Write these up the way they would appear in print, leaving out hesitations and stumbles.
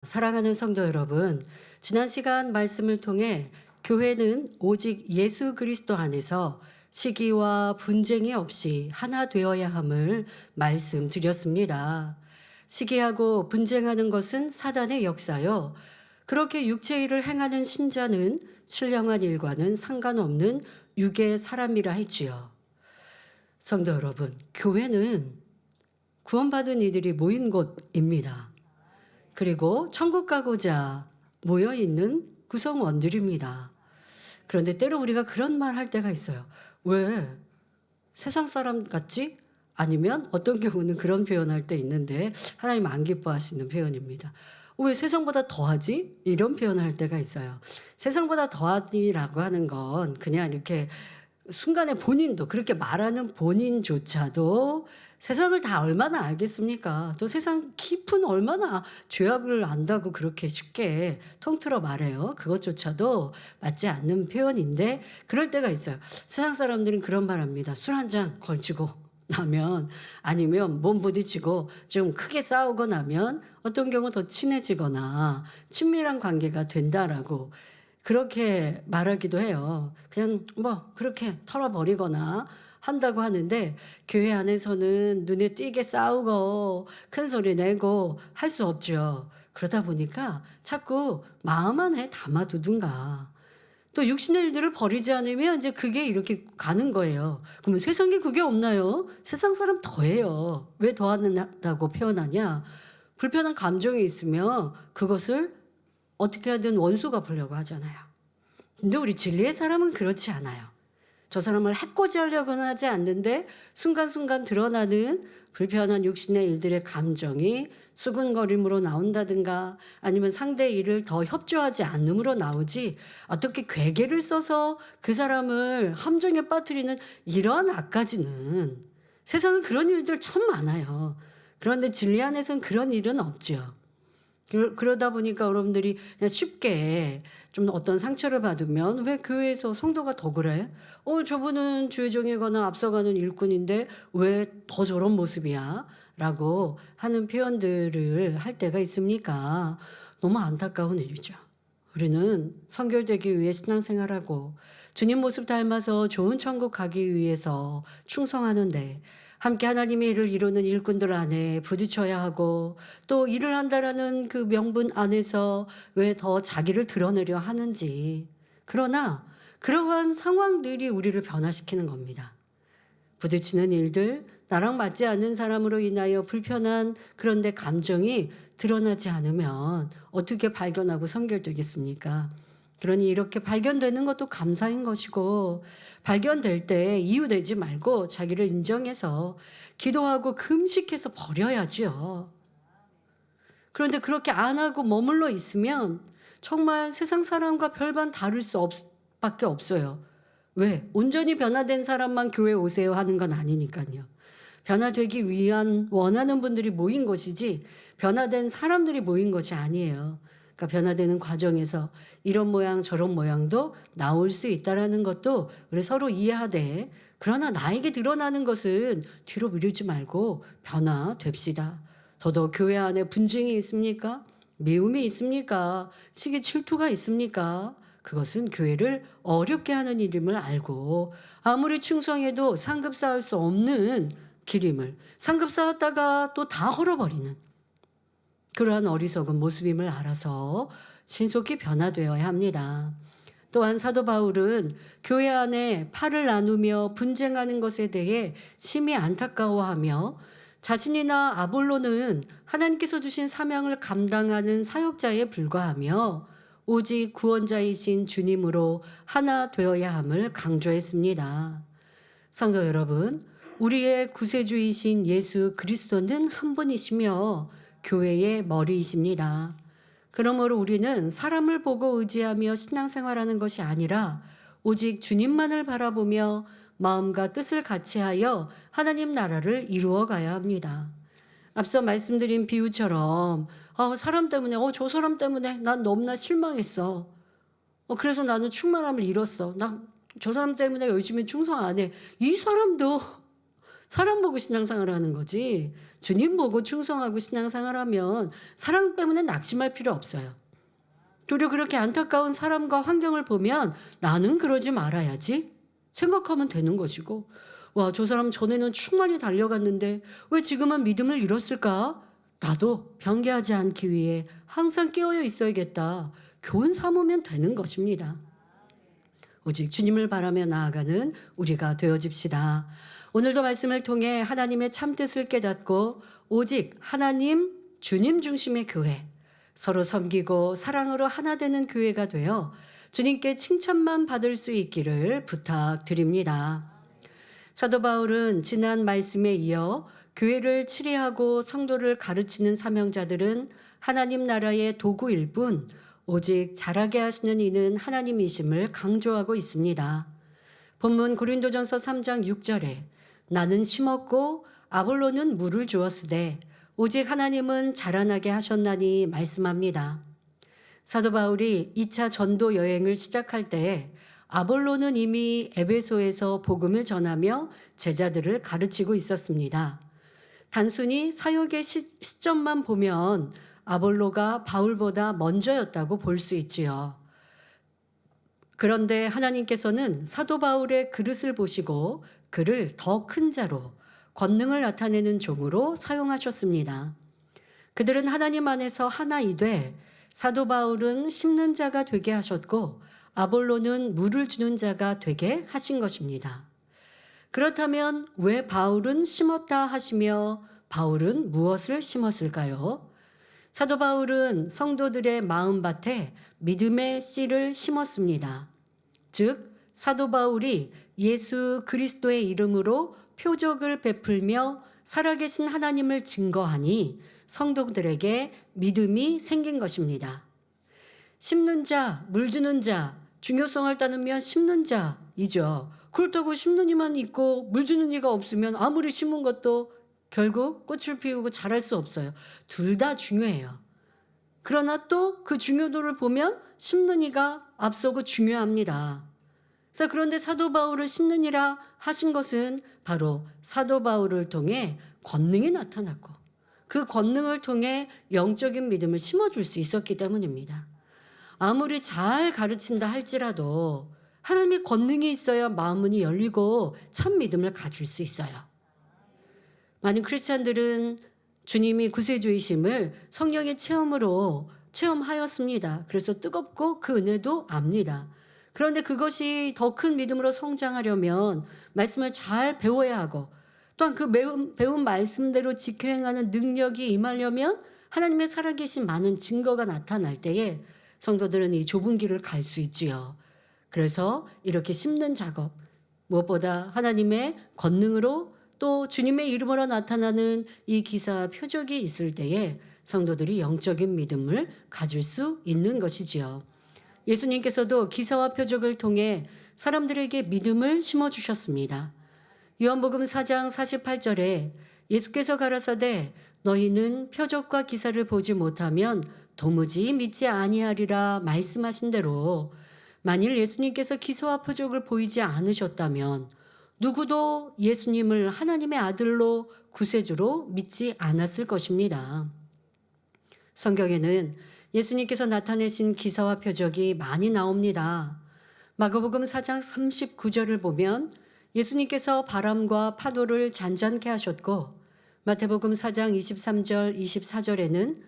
사랑하는 성도 여러분, 지난 시간 말씀을 통해 교회는 오직 예수 그리스도 안에서 시기와 분쟁이 없이 하나 되어야 함을 말씀드렸습니다. 시기하고 분쟁하는 것은 사단의 역사요. 그렇게 육체 일을 행하는 신자는 신령한 일과는 상관없는 육의 사람이라 했지요. 성도 여러분, 교회는 구원받은 이들이 모인 곳입니다. 그리고 천국 가고자 모여 있는 구성원들입니다. 그런데 때로 우리가 그런 말 할 때가 있어요. 왜 세상 사람 같지? 아니면 어떤 경우는 그런 표현할 때 있는데 하나님 안 기뻐하시는 표현입니다. 왜 세상보다 더하지? 이런 표현을 할 때가 있어요. 세상보다 더하지라고 하는 건 그냥 이렇게 순간에 본인도 그렇게 말하는 본인조차도 세상을 다 얼마나 알겠습니까? 또 세상 깊은 얼마나 죄악을 안다고 그렇게 쉽게 통틀어 말해요. 그것조차도 맞지 않는 표현인데 그럴 때가 있어요. 세상 사람들은 그런 말 합니다. 술 한 잔 걸치고 나면 아니면 몸 부딪히고 좀 크게 싸우고 나면 어떤 경우 더 친해지거나 친밀한 관계가 된다라고 그렇게 말하기도 해요. 그냥 뭐 그렇게 털어버리거나 한다고 하는데 교회 안에서는 눈에 띄게 싸우고 큰 소리 내고 할 수 없죠. 그러다 보니까 자꾸 마음 안에 담아두든가 또 육신의 일들을 버리지 않으면 이제 그게 이렇게 가는 거예요. 그러면 세상에 그게 없나요? 세상 사람 더해요. 왜 더한다고 표현하냐? 불편한 감정이 있으면 그것을 어떻게 하든 원수 갚으려고 하잖아요. 근데 우리 진리의 사람은 그렇지 않아요. 저 사람을 해코지 하려고는 하지 않는데 순간순간 드러나는 불편한 육신의 일들의 감정이 수근거림으로 나온다든가 아니면 상대의 일을 더 협조하지 않음으로 나오지 어떻게 괴계를 써서 그 사람을 함정에 빠뜨리는 이러한 악까지는 세상은 그런 일들 참 많아요. 그런데 진리 안에서는 그런 일은 없죠. 그러다 보니까 여러분들이 그냥 쉽게 좀 어떤 상처를 받으면 왜 교회에서 성도가 더 그래? 저분은 주의종이거나 앞서가는 일꾼인데 왜 더 저런 모습이야? 라고 하는 표현들을 할 때가 있습니까? 너무 안타까운 일이죠. 우리는 성결되기 위해 신앙생활하고 주님 모습 닮아서 좋은 천국 가기 위해서 충성하는데 함께 하나님의 일을 이루는 일꾼들 안에 부딪혀야 하고 또 일을 한다라는 그 명분 안에서 왜 더 자기를 드러내려 하는지. 그러나 그러한 상황들이 우리를 변화시키는 겁니다. 부딪히는 일들, 나랑 맞지 않는 사람으로 인하여 불편한 그런데 감정이 드러나지 않으면 어떻게 발견하고 선결되겠습니까? 그러니 이렇게 발견되는 것도 감사인 것이고 발견될 때 이유되지 말고 자기를 인정해서 기도하고 금식해서 버려야지요. 그런데 그렇게 안 하고 머물러 있으면 정말 세상 사람과 별반 다를 밖에 없어요. 왜? 온전히 변화된 사람만 교회 오세요 하는 건 아니니까요. 변화되기 위한 원하는 분들이 모인 것이지 변화된 사람들이 모인 것이 아니에요. 그러니까 변화되는 과정에서 이런 모양 저런 모양도 나올 수 있다라는 것도 우리 서로 이해하되 그러나 나에게 드러나는 것은 뒤로 미루지 말고 변화됩시다. 더더욱 교회 안에 분쟁이 있습니까? 미움이 있습니까? 시기 질투가 있습니까? 그것은 교회를 어렵게 하는 일임을 알고 아무리 충성해도 상급 쌓을 수 없는 길임을 상급 쌓았다가 또 다 헐어버리는 그러한 어리석은 모습임을 알아서 신속히 변화되어야 합니다. 또한 사도 바울은 교회 안에 팔을 나누며 분쟁하는 것에 대해 심히 안타까워하며 자신이나 아볼로는 하나님께서 주신 사명을 감당하는 사역자에 불과하며 오직 구원자이신 주님으로 하나 되어야 함을 강조했습니다. 성도 여러분, 우리의 구세주이신 예수 그리스도는 한 분이시며 교회의 머리이십니다. 그러므로 우리는 사람을 보고 의지하며 신앙생활하는 것이 아니라 오직 주님만을 바라보며 마음과 뜻을 같이하여 하나님 나라를 이루어 가야 합니다. 앞서 말씀드린 비유처럼 사람 때문에 저 사람 때문에 난 너무나 실망했어. 그래서 나는 충만함을 잃었어. 나 저 사람 때문에 열심히 충성 안 해. 이 사람도 사람 보고 신앙생활을 하는 거지. 주님 보고 충성하고 신앙생활을 하면 사람 때문에 낙심할 필요 없어요. 도리어 그렇게 안타까운 사람과 환경을 보면 나는 그러지 말아야지 생각하면 되는 것이고, 와, 저 사람 전에는 충만히 달려갔는데 왜 지금은 믿음을 잃었을까? 나도 변개하지 않기 위해 항상 깨어 있어야겠다. 교훈 삼으면 되는 것입니다. 오직 주님을 바라며 나아가는 우리가 되어집시다. 오늘도 말씀을 통해 하나님의 참뜻을 깨닫고 오직 하나님, 주님 중심의 교회, 서로 섬기고 사랑으로 하나 되는 교회가 되어 주님께 칭찬만 받을 수 있기를 부탁드립니다. 사도 바울은 지난 말씀에 이어 교회를 치리하고 성도를 가르치는 사명자들은 하나님 나라의 도구일 뿐 오직 자라게 하시는 이는 하나님이심을 강조하고 있습니다. 본문 고린도전서 3장 6절에 나는 심었고 아볼로는 물을 주었으되 오직 하나님은 자라나게 하셨나니 말씀합니다. 사도 바울이 2차 전도 여행을 시작할 때 아볼로는 이미 에베소에서 복음을 전하며 제자들을 가르치고 있었습니다. 단순히 사역의 시점만 보면 아볼로가 바울보다 먼저였다고 볼 수 있지요. 그런데 하나님께서는 사도 바울의 그릇을 보시고 그를 더 큰 자로 권능을 나타내는 종으로 사용하셨습니다. 그들은 하나님 안에서 하나이되 사도 바울은 심는 자가 되게 하셨고 아볼로는 물을 주는 자가 되게 하신 것입니다. 그렇다면 왜 바울은 심었다 하시며 바울은 무엇을 심었을까요? 사도 바울은 성도들의 마음밭에 믿음의 씨를 심었습니다. 즉 사도 바울이 예수 그리스도의 이름으로 표적을 베풀며 살아계신 하나님을 증거하니 성도들에게 믿음이 생긴 것입니다. 심는 자, 물 주는 자, 중요성을 따르면 심는 자이죠. 그렇다고 심는 이만 있고 물 주는 이가 없으면 아무리 심은 것도 결국 꽃을 피우고 자랄 수 없어요. 둘 다 중요해요. 그러나 또 그 중요도를 보면 심는 이가 앞서고 중요합니다. 자, 그런데 사도 바울을 심는 이라 하신 것은 바로 사도 바울을 통해 권능이 나타났고 그 권능을 통해 영적인 믿음을 심어줄 수 있었기 때문입니다. 아무리 잘 가르친다 할지라도 하나님의 권능이 있어야 마음문이 열리고 참 믿음을 가질 수 있어요. 많은 크리스찬들은 주님이 구세주이심을 성령의 체험으로 체험하였습니다. 그래서 뜨겁고 그 은혜도 압니다. 그런데 그것이 더 큰 믿음으로 성장하려면 말씀을 잘 배워야 하고 또한 그 배운 말씀대로 지켜 행하는 능력이 임하려면 하나님의 살아계신 많은 증거가 나타날 때에 성도들은 이 좁은 길을 갈 수 있지요. 그래서 이렇게 심는 작업, 무엇보다 하나님의 권능으로 또 주님의 이름으로 나타나는 이 기사와 표적이 있을 때에 성도들이 영적인 믿음을 가질 수 있는 것이지요. 예수님께서도 기사와 표적을 통해 사람들에게 믿음을 심어주셨습니다. 요한복음 4장 48절에 예수께서 가라사대 너희는 표적과 기사를 보지 못하면 도무지 믿지 아니하리라 말씀하신 대로 만일 예수님께서 기사와 표적을 보이지 않으셨다면 누구도 예수님을 하나님의 아들로 구세주로 믿지 않았을 것입니다. 성경에는 예수님께서 나타내신 기사와 표적이 많이 나옵니다. 마가복음 4장 39절을 보면 예수님께서 바람과 파도를 잔잔케 하셨고 마태복음 4장 23절 24절에는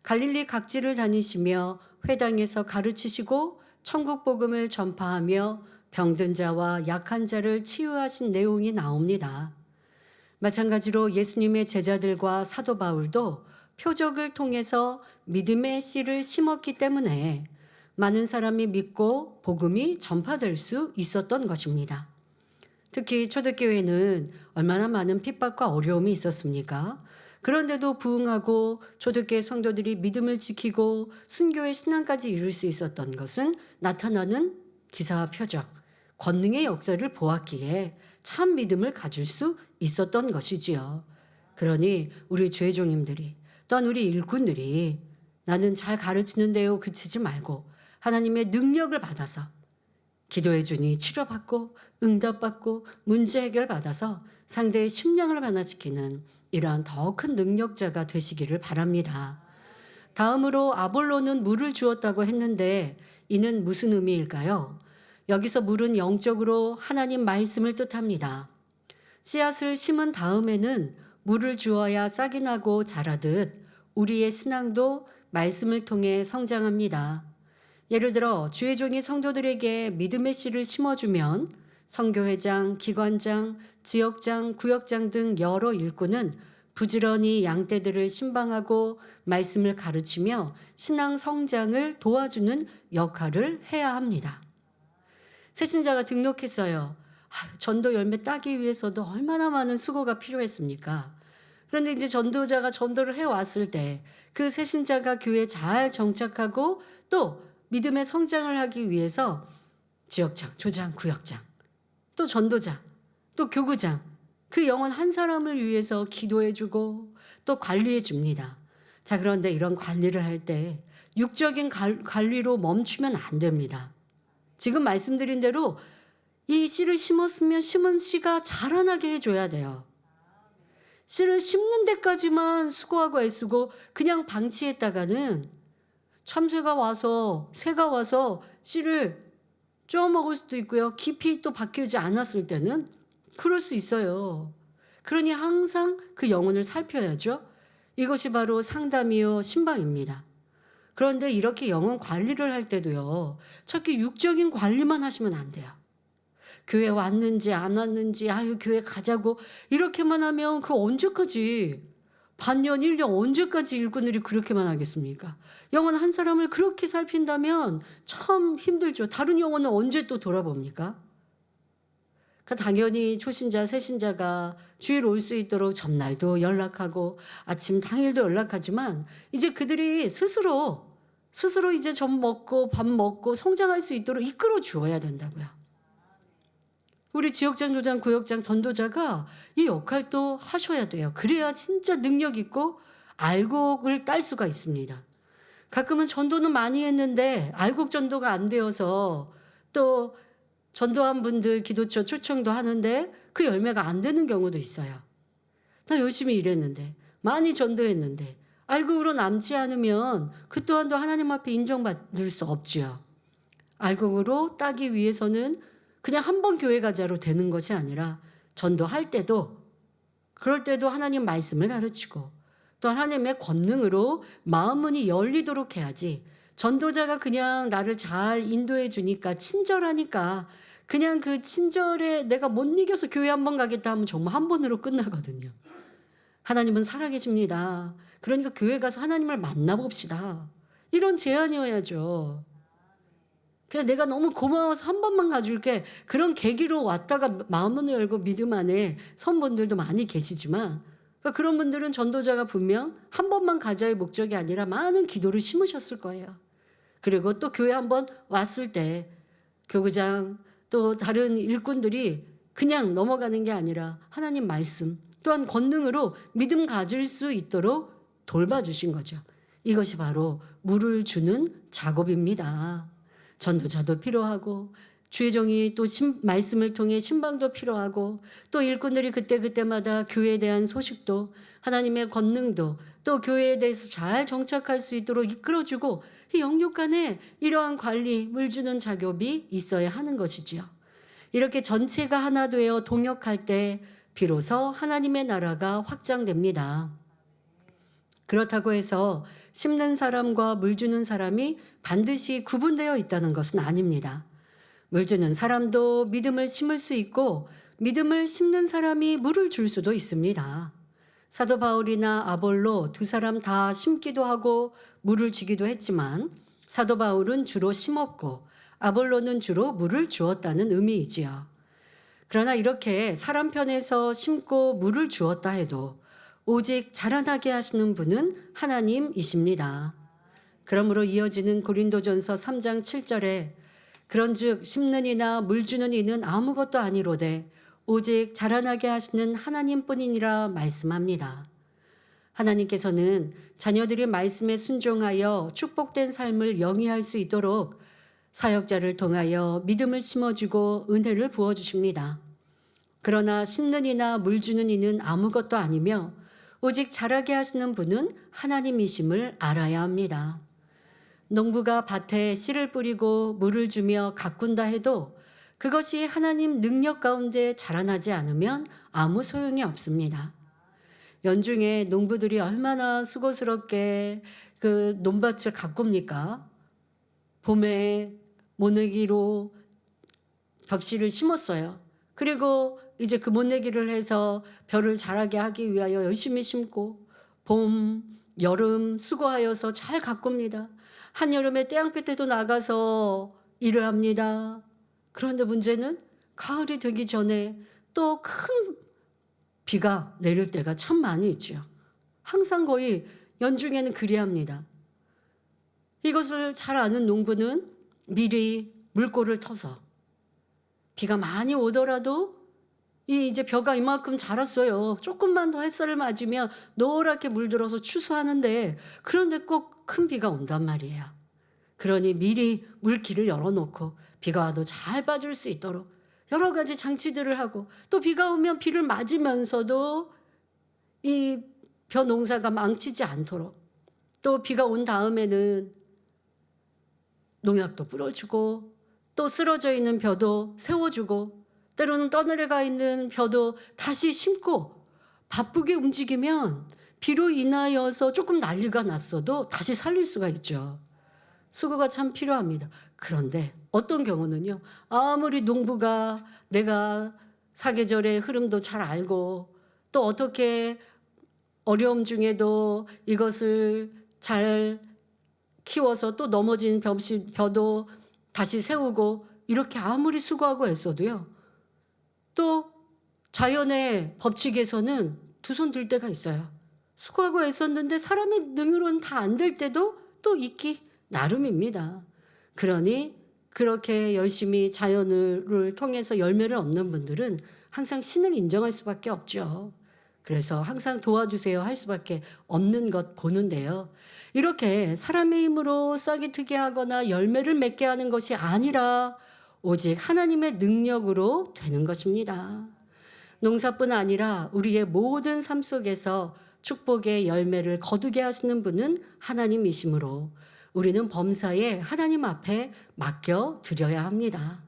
갈릴리 각지를 다니시며 회당에서 가르치시고 천국 복음을 전파하며 병든 자와 약한 자를 치유하신 내용이 나옵니다. 마찬가지로 예수님의 제자들과 사도 바울도 표적을 통해서 믿음의 씨를 심었기 때문에 많은 사람이 믿고 복음이 전파될 수 있었던 것입니다. 특히 초대교회는 얼마나 많은 핍박과 어려움이 있었습니까? 그런데도 부응하고 초대교회 성도들이 믿음을 지키고 순교의 신앙까지 이룰 수 있었던 것은 나타나는 기사와 표적, 권능의 역사를 보았기에 참 믿음을 가질 수 있었던 것이지요. 그러니 우리 죄종님들이 또한 우리 일꾼들이 나는 잘 가르치는 데요 그치지 말고 하나님의 능력을 받아서 기도해 주니 치료받고 응답받고 문제 해결받아서 상대의 심령을 변화시키는 이러한 더 큰 능력자가 되시기를 바랍니다. 다음으로 아볼로는 물을 주었다고 했는데 이는 무슨 의미일까요? 여기서 물은 영적으로 하나님 말씀을 뜻합니다. 씨앗을 심은 다음에는 물을 주어야 싹이 나고 자라듯 우리의 신앙도 말씀을 통해 성장합니다. 예를 들어 주의 종이 성도들에게 믿음의 씨를 심어주면 선교회장, 기관장, 지역장, 구역장 등 여러 일꾼은 부지런히 양떼들을 신방하고 말씀을 가르치며 신앙 성장을 도와주는 역할을 해야 합니다. 새신자가 등록했어요. 전도 열매 따기 위해서도 얼마나 많은 수고가 필요했습니까? 그런데 이제 전도자가 전도를 해왔을 때 그 새신자가 교회에 잘 정착하고 또 믿음의 성장을 하기 위해서 지역장, 조장, 구역장, 또 전도자, 또 교구장, 그 영혼 한 사람을 위해서 기도해주고 또 관리해줍니다. 자, 그런데 이런 관리를 할 때 육적인 관리로 멈추면 안 됩니다. 지금 말씀드린 대로 이 씨를 심었으면 심은 씨가 자라나게 해줘야 돼요. 씨를 심는 데까지만 수고하고 애쓰고 그냥 방치했다가는 참새가 와서 새가 와서 씨를 쪼아먹을 수도 있고요. 깊이 또 박히지 않았을 때는 그럴 수 있어요. 그러니 항상 그 영혼을 살펴야죠. 이것이 바로 상담이요 신방입니다. 그런데 이렇게 영혼 관리를 할 때도요. 특히 육적인 관리만 하시면 안 돼요. 교회 왔는지 안 왔는지 교회 가자고 이렇게만 하면 그 언제까지 반년 1년 언제까지 일꾼들이 그렇게만 하겠습니까? 영혼 한 사람을 그렇게 살핀다면 참 힘들죠. 다른 영혼은 언제 또 돌아봅니까? 그러니까 당연히 초신자, 새신자가 주일 올 수 있도록 전날도 연락하고 아침 당일도 연락하지만 이제 그들이 스스로 이제 젖 먹고 밥 먹고 성장할 수 있도록 이끌어 주어야 된다고요. 우리 지역장, 조장, 구역장, 전도자가 이 역할도 하셔야 돼요. 그래야 진짜 능력 있고 알곡을 딸 수가 있습니다. 가끔은 전도는 많이 했는데 알곡 전도가 안 되어서 또 전도한 분들 기도처 초청도 하는데 그 열매가 안 되는 경우도 있어요. 나 열심히 일했는데 많이 전도했는데 알곡으로 남지 않으면 그 또한도 하나님 앞에 인정받을 수 없지요. 알곡으로 따기 위해서는 그냥 한 번 교회 가자로 되는 것이 아니라 전도할 때도 그럴 때도 하나님 말씀을 가르치고 또 하나님의 권능으로 마음문이 열리도록 해야지 전도자가 그냥 나를 잘 인도해 주니까 친절하니까 그냥 그 친절에 내가 못 이겨서 교회 한 번 가겠다 하면 정말 한 번으로 끝나거든요. 하나님은 살아계십니다. 그러니까 교회 가서 하나님을 만나봅시다. 이런 제안이어야죠. 그래서 내가 너무 고마워서 한 번만 가줄게. 그런 계기로 왔다가 마음을 열고 믿음 안에 선 분들도 많이 계시지만 그러니까 그런 분들은 전도자가 분명 한 번만 가자의 목적이 아니라 많은 기도를 심으셨을 거예요. 그리고 또 교회 한 번 왔을 때 교구장 또 다른 일꾼들이 그냥 넘어가는 게 아니라 하나님 말씀 또한 권능으로 믿음 가질 수 있도록 돌봐주신 거죠. 이것이 바로 물을 주는 작업입니다. 전도자도 필요하고 주의 종이 또 말씀을 통해 신방도 필요하고 또 일꾼들이 그때마다 교회에 대한 소식도 하나님의 권능도 또 교회에 대해서 잘 정착할 수 있도록 이끌어주고 이 영육 간에 이러한 관리, 물 주는 작업이 있어야 하는 것이지요. 이렇게 전체가 하나 되어 동역할 때 비로소 하나님의 나라가 확장됩니다. 그렇다고 해서 심는 사람과 물 주는 사람이 반드시 구분되어 있다는 것은 아닙니다. 물 주는 사람도 믿음을 심을 수 있고 믿음을 심는 사람이 물을 줄 수도 있습니다. 사도 바울이나 아볼로 두 사람 다 심기도 하고 물을 주기도 했지만 사도 바울은 주로 심었고 아볼로는 주로 물을 주었다는 의미이지요. 그러나 이렇게 사람 편에서 심고 물을 주었다 해도 오직 자라나게 하시는 분은 하나님이십니다. 그러므로 이어지는 고린도전서 3장 7절에 그런즉 심는 이나 물 주는 이는 아무것도 아니로되 오직 자라나게 하시는 하나님뿐이니라 말씀합니다. 하나님께서는 자녀들이 말씀에 순종하여 축복된 삶을 영위할 수 있도록 사역자를 통하여 믿음을 심어주고 은혜를 부어주십니다. 그러나 심는 이나 물 주는 이는 아무것도 아니며 오직 자라게 하시는 분은 하나님이심을 알아야 합니다. 농부가 밭에 씨를 뿌리고 물을 주며 가꾼다 해도 그것이 하나님 능력 가운데 자라나지 않으면 아무 소용이 없습니다. 연중에 농부들이 얼마나 수고스럽게 그 논밭을 가꿉니까? 봄에 모내기로 벽씨를 심었어요. 그리고 이제 그 모내기를 해서 벼를 자라게 하기 위하여 열심히 심고 봄, 여름 수고하여서 잘 가꿉니다. 한여름에 태양빛 때도 나가서 일을 합니다. 그런데 문제는 가을이 되기 전에 또 큰 비가 내릴 때가 참 많이 있죠. 항상 거의 연중에는 그리합니다. 이것을 잘 아는 농부는 미리 물꼬를 터서 비가 많이 오더라도 이제 벼가 이만큼 자랐어요. 조금만 더 햇살을 맞으면 노랗게 물들어서 추수하는데 그런데 꼭 큰 비가 온단 말이에요. 그러니 미리 물길을 열어놓고 비가 와도 잘 빠질 수 있도록 여러 가지 장치들을 하고 또 비가 오면 비를 맞으면서도 이 벼 농사가 망치지 않도록 또 비가 온 다음에는 농약도 뿌려주고 또 쓰러져 있는 벼도 세워주고 때로는 떠내려가 있는 벼도 다시 심고 바쁘게 움직이면 비로 인하여서 조금 난리가 났어도 다시 살릴 수가 있죠. 수고가 참 필요합니다. 그런데 어떤 경우는요. 아무리 농부가 내가 사계절의 흐름도 잘 알고 또 어떻게 어려움 중에도 이것을 잘 키워서 또 넘어진 벼도 다시 세우고 이렇게 아무리 수고하고 애써도요. 또 자연의 법칙에서는 두 손 들 때가 있어요. 수고하고 애썼는데 사람의 능으로는 다 안 될 때도 또 있기 나름입니다. 그러니 그렇게 열심히 자연을 통해서 열매를 얻는 분들은 항상 신을 인정할 수밖에 없죠. 그래서 항상 도와주세요 할 수밖에 없는 것 보는데요. 이렇게 사람의 힘으로 싹이 트게 하거나 열매를 맺게 하는 것이 아니라 오직 하나님의 능력으로 되는 것입니다. 농사뿐 아니라 우리의 모든 삶 속에서 축복의 열매를 거두게 하시는 분은 하나님이시므로 우리는 범사에 하나님 앞에 맡겨 드려야 합니다.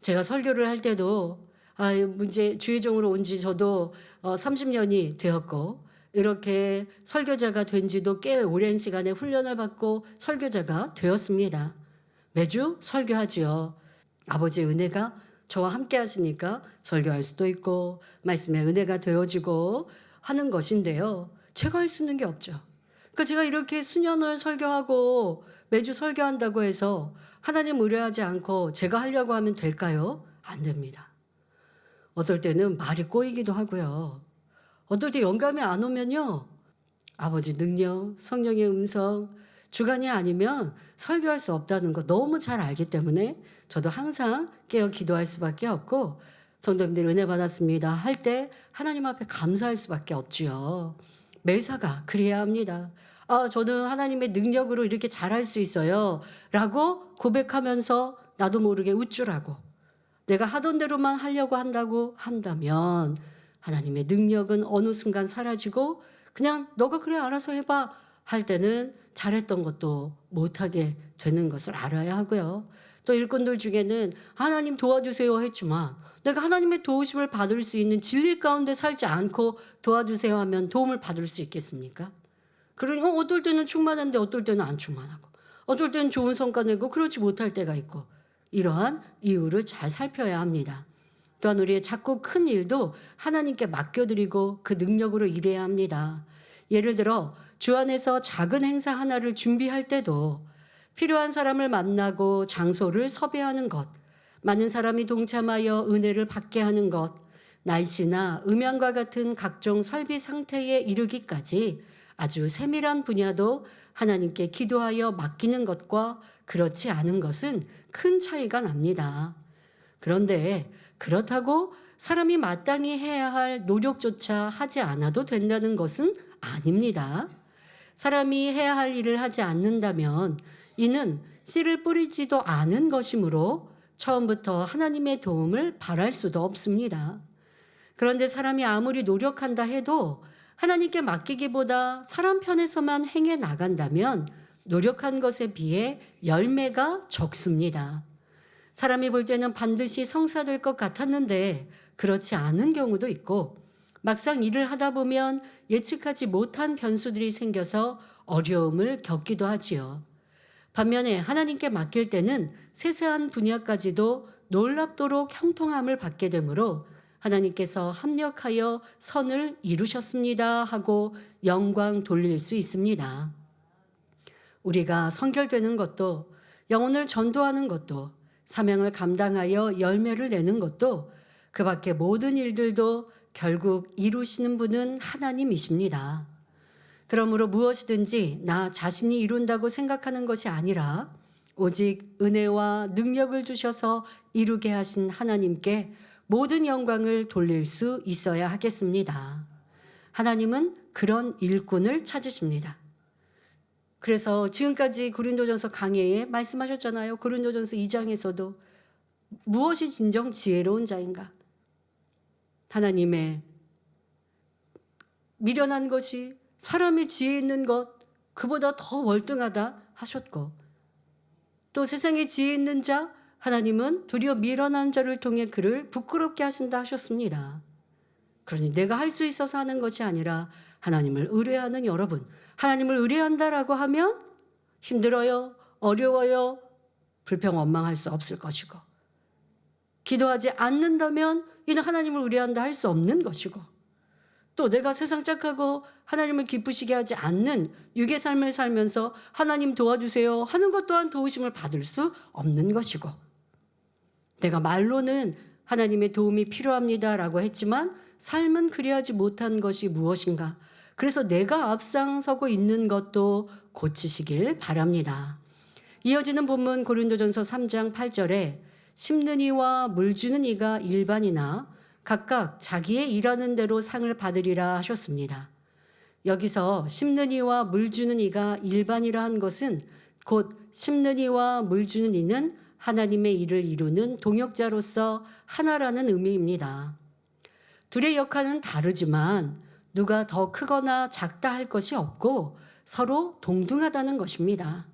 제가 설교를 할 때도 문제 주의종으로 온 지 저도 30년이 되었고 이렇게 설교자가 된 지도 꽤 오랜 시간에 훈련을 받고 설교자가 되었습니다. 매주 설교하지요. 아버지의 은혜가 저와 함께 하시니까 설교할 수도 있고 말씀의 은혜가 되어지고 하는 것인데요. 제가 할 수 있는 게 없죠. 그러니까 제가 이렇게 수년을 설교하고 매주 설교한다고 해서 하나님 의뢰하지 않고 제가 하려고 하면 될까요? 안 됩니다. 어떨 때는 말이 꼬이기도 하고요. 어떨 때 영감이 안 오면요. 아버지 능력, 성령의 음성, 주간이 아니면 설교할 수 없다는 거 너무 잘 알기 때문에 저도 항상 깨어 기도할 수밖에 없고 성도님들 은혜 받았습니다 할 때 하나님 앞에 감사할 수밖에 없지요. 매사가 그래야 합니다. 저는 하나님의 능력으로 이렇게 잘할 수 있어요 라고 고백하면서 나도 모르게 우쭐하고 내가 하던 대로만 하려고 한다면 하나님의 능력은 어느 순간 사라지고 그냥 너가 그래 알아서 해봐 할 때는 잘했던 것도 못하게 되는 것을 알아야 하고요. 또 일꾼들 중에는 하나님 도와주세요 했지만 내가 하나님의 도우심을 받을 수 있는 진리 가운데 살지 않고 도와주세요 하면 도움을 받을 수 있겠습니까? 그러니 어떨 때는 충만한데 어떨 때는 안 충만하고 어떨 때는 좋은 성과 내고 그렇지 못할 때가 있고 이러한 이유를 잘 살펴야 합니다. 또한 우리의 작고 큰 일도 하나님께 맡겨드리고 그 능력으로 일해야 합니다. 예를 들어 주 안에서 작은 행사 하나를 준비할 때도 필요한 사람을 만나고 장소를 섭외하는 것, 많은 사람이 동참하여 은혜를 받게 하는 것, 날씨나 음향과 같은 각종 설비 상태에 이르기까지 아주 세밀한 분야도 하나님께 기도하여 맡기는 것과 그렇지 않은 것은 큰 차이가 납니다. 그런데 그렇다고 사람이 마땅히 해야 할 노력조차 하지 않아도 된다는 것은 아닙니다. 사람이 해야 할 일을 하지 않는다면 이는 씨를 뿌리지도 않은 것이므로 처음부터 하나님의 도움을 바랄 수도 없습니다. 그런데 사람이 아무리 노력한다 해도 하나님께 맡기기보다 사람 편에서만 행해 나간다면 노력한 것에 비해 열매가 적습니다. 사람이 볼 때는 반드시 성사될 것 같았는데 그렇지 않은 경우도 있고, 막상 일을 하다 보면 예측하지 못한 변수들이 생겨서 어려움을 겪기도 하지요. 반면에 하나님께 맡길 때는 세세한 분야까지도 놀랍도록 형통함을 받게 되므로 하나님께서 합력하여 선을 이루셨습니다 하고 영광 돌릴 수 있습니다. 우리가 선결되는 것도, 영혼을 전도하는 것도, 사명을 감당하여 열매를 내는 것도, 그 밖의 모든 일들도 결국 이루시는 분은 하나님이십니다. 그러므로 무엇이든지 나 자신이 이룬다고 생각하는 것이 아니라 오직 은혜와 능력을 주셔서 이루게 하신 하나님께 모든 영광을 돌릴 수 있어야 하겠습니다. 하나님은 그런 일꾼을 찾으십니다. 그래서 지금까지 고린도전서 강해에 말씀하셨잖아요. 고린도전서 2장에서도 무엇이 진정 지혜로운 자인가? 하나님의 미련한 것이 사람의 지혜 있는 것 그보다 더 월등하다 하셨고, 또 세상에 지혜 있는 자 하나님은 도리어 미련한 자를 통해 그를 부끄럽게 하신다 하셨습니다. 그러니 내가 할 수 있어서 하는 것이 아니라 하나님을 의뢰하는 여러분, 하나님을 의뢰한다라고 하면 힘들어요, 어려워요, 불평 원망할 수 없을 것이고, 기도하지 않는다면 이는 하나님을 의뢰한다 할 수 없는 것이고, 또 내가 세상 착하고 하나님을 기쁘시게 하지 않는 육의 삶을 살면서 하나님 도와주세요 하는 것 또한 도우심을 받을 수 없는 것이고, 내가 말로는 하나님의 도움이 필요합니다라고 했지만 삶은 그리하지 못한 것이 무엇인가? 그래서 내가 앞장서고 있는 것도 고치시길 바랍니다. 이어지는 본문 고린도전서 3장 8절에 심는 이와 물 주는 이가 일반이나 각각 자기의 일하는 대로 상을 받으리라 하셨습니다. 여기서 심는 이와 물 주는 이가 일반이라 한 것은 곧 심는 이와 물 주는 이는 하나님의 일을 이루는 동역자로서 하나라는 의미입니다. 둘의 역할은 다르지만 누가 더 크거나 작다 할 것이 없고 서로 동등하다는 것입니다.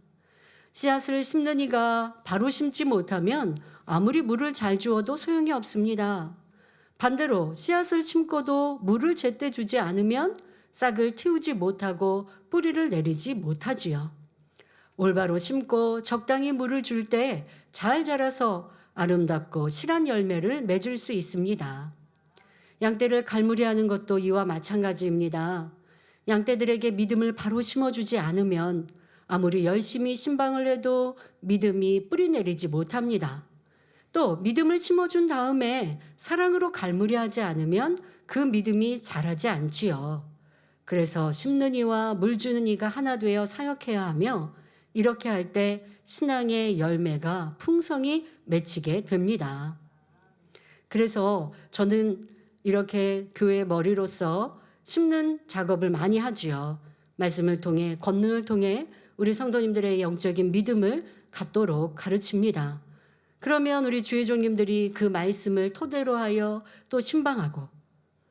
씨앗을 심는 이가 바로 심지 못하면 아무리 물을 잘 주어도 소용이 없습니다. 반대로 씨앗을 심고도 물을 제때 주지 않으면 싹을 틔우지 못하고 뿌리를 내리지 못하지요. 올바로 심고 적당히 물을 줄 때 잘 자라서 아름답고 실한 열매를 맺을 수 있습니다. 양떼를 갈무리하는 것도 이와 마찬가지입니다. 양떼들에게 믿음을 바로 심어주지 않으면 아무리 열심히 신방을 해도 믿음이 뿌리 내리지 못합니다. 또 믿음을 심어준 다음에 사랑으로 갈무리하지 않으면 그 믿음이 자라지 않지요. 그래서 심는 이와 물 주는 이가 하나 되어 사역해야 하며, 이렇게 할 때 신앙의 열매가 풍성히 맺히게 됩니다. 그래서 저는 이렇게 교회 머리로서 심는 작업을 많이 하지요. 말씀을 통해, 권능을 통해 우리 성도님들의 영적인 믿음을 갖도록 가르칩니다. 그러면 우리 주의 종님들이 그 말씀을 토대로 하여 또 신방하고,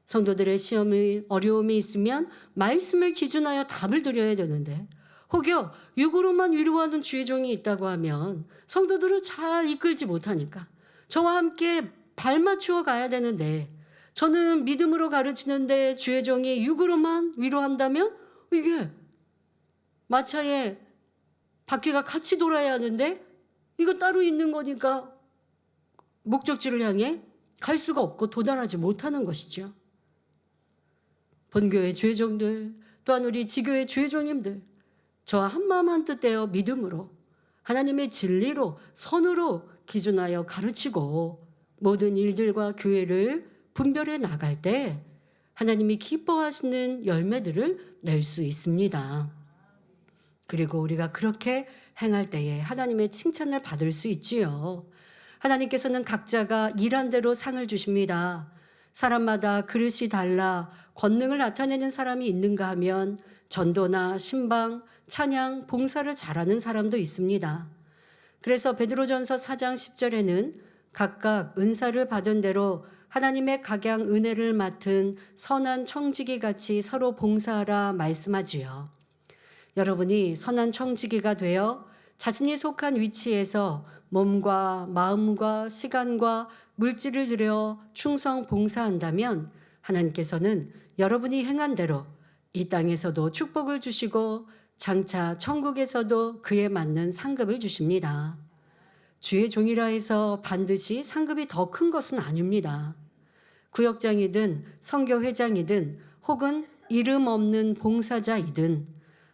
성도들의 시험이 어려움이 있으면 말씀을 기준하여 답을 드려야 되는데, 혹여 육으로만 위로하는 주의 종이 있다고 하면 성도들을 잘 이끌지 못하니까 저와 함께 발 맞추어 가야 되는데, 저는 믿음으로 가르치는데 주의 종이 육으로만 위로한다면 이게 마차에 바퀴가 같이 돌아야 하는데 이거 따로 있는 거니까 목적지를 향해 갈 수가 없고 도달하지 못하는 것이죠. 본교회 주의종들, 또한 우리 지교회 주의종님들, 저와 한마음 한뜻 되어 믿음으로 하나님의 진리로 선으로 기준하여 가르치고 모든 일들과 교회를 분별해 나갈 때 하나님이 기뻐하시는 열매들을 낼 수 있습니다. 그리고 우리가 그렇게 행할 때에 하나님의 칭찬을 받을 수 있지요. 하나님께서는 각자가 일한 대로 상을 주십니다. 사람마다 그릇이 달라 권능을 나타내는 사람이 있는가 하면 전도나 신방, 찬양, 봉사를 잘하는 사람도 있습니다. 그래서 베드로전서 4장 10절에는 각각 은사를 받은 대로 하나님의 각양 은혜를 맡은 선한 청지기 같이 서로 봉사하라 말씀하지요. 여러분이 선한 청지기가 되어 자신이 속한 위치에서 몸과 마음과 시간과 물질을 들여 충성 봉사한다면 하나님께서는 여러분이 행한 대로 이 땅에서도 축복을 주시고 장차 천국에서도 그에 맞는 상급을 주십니다. 주의 종이라 해서 반드시 상급이 더 큰 것은 아닙니다. 구역장이든 선교회장이든 혹은 이름 없는 봉사자이든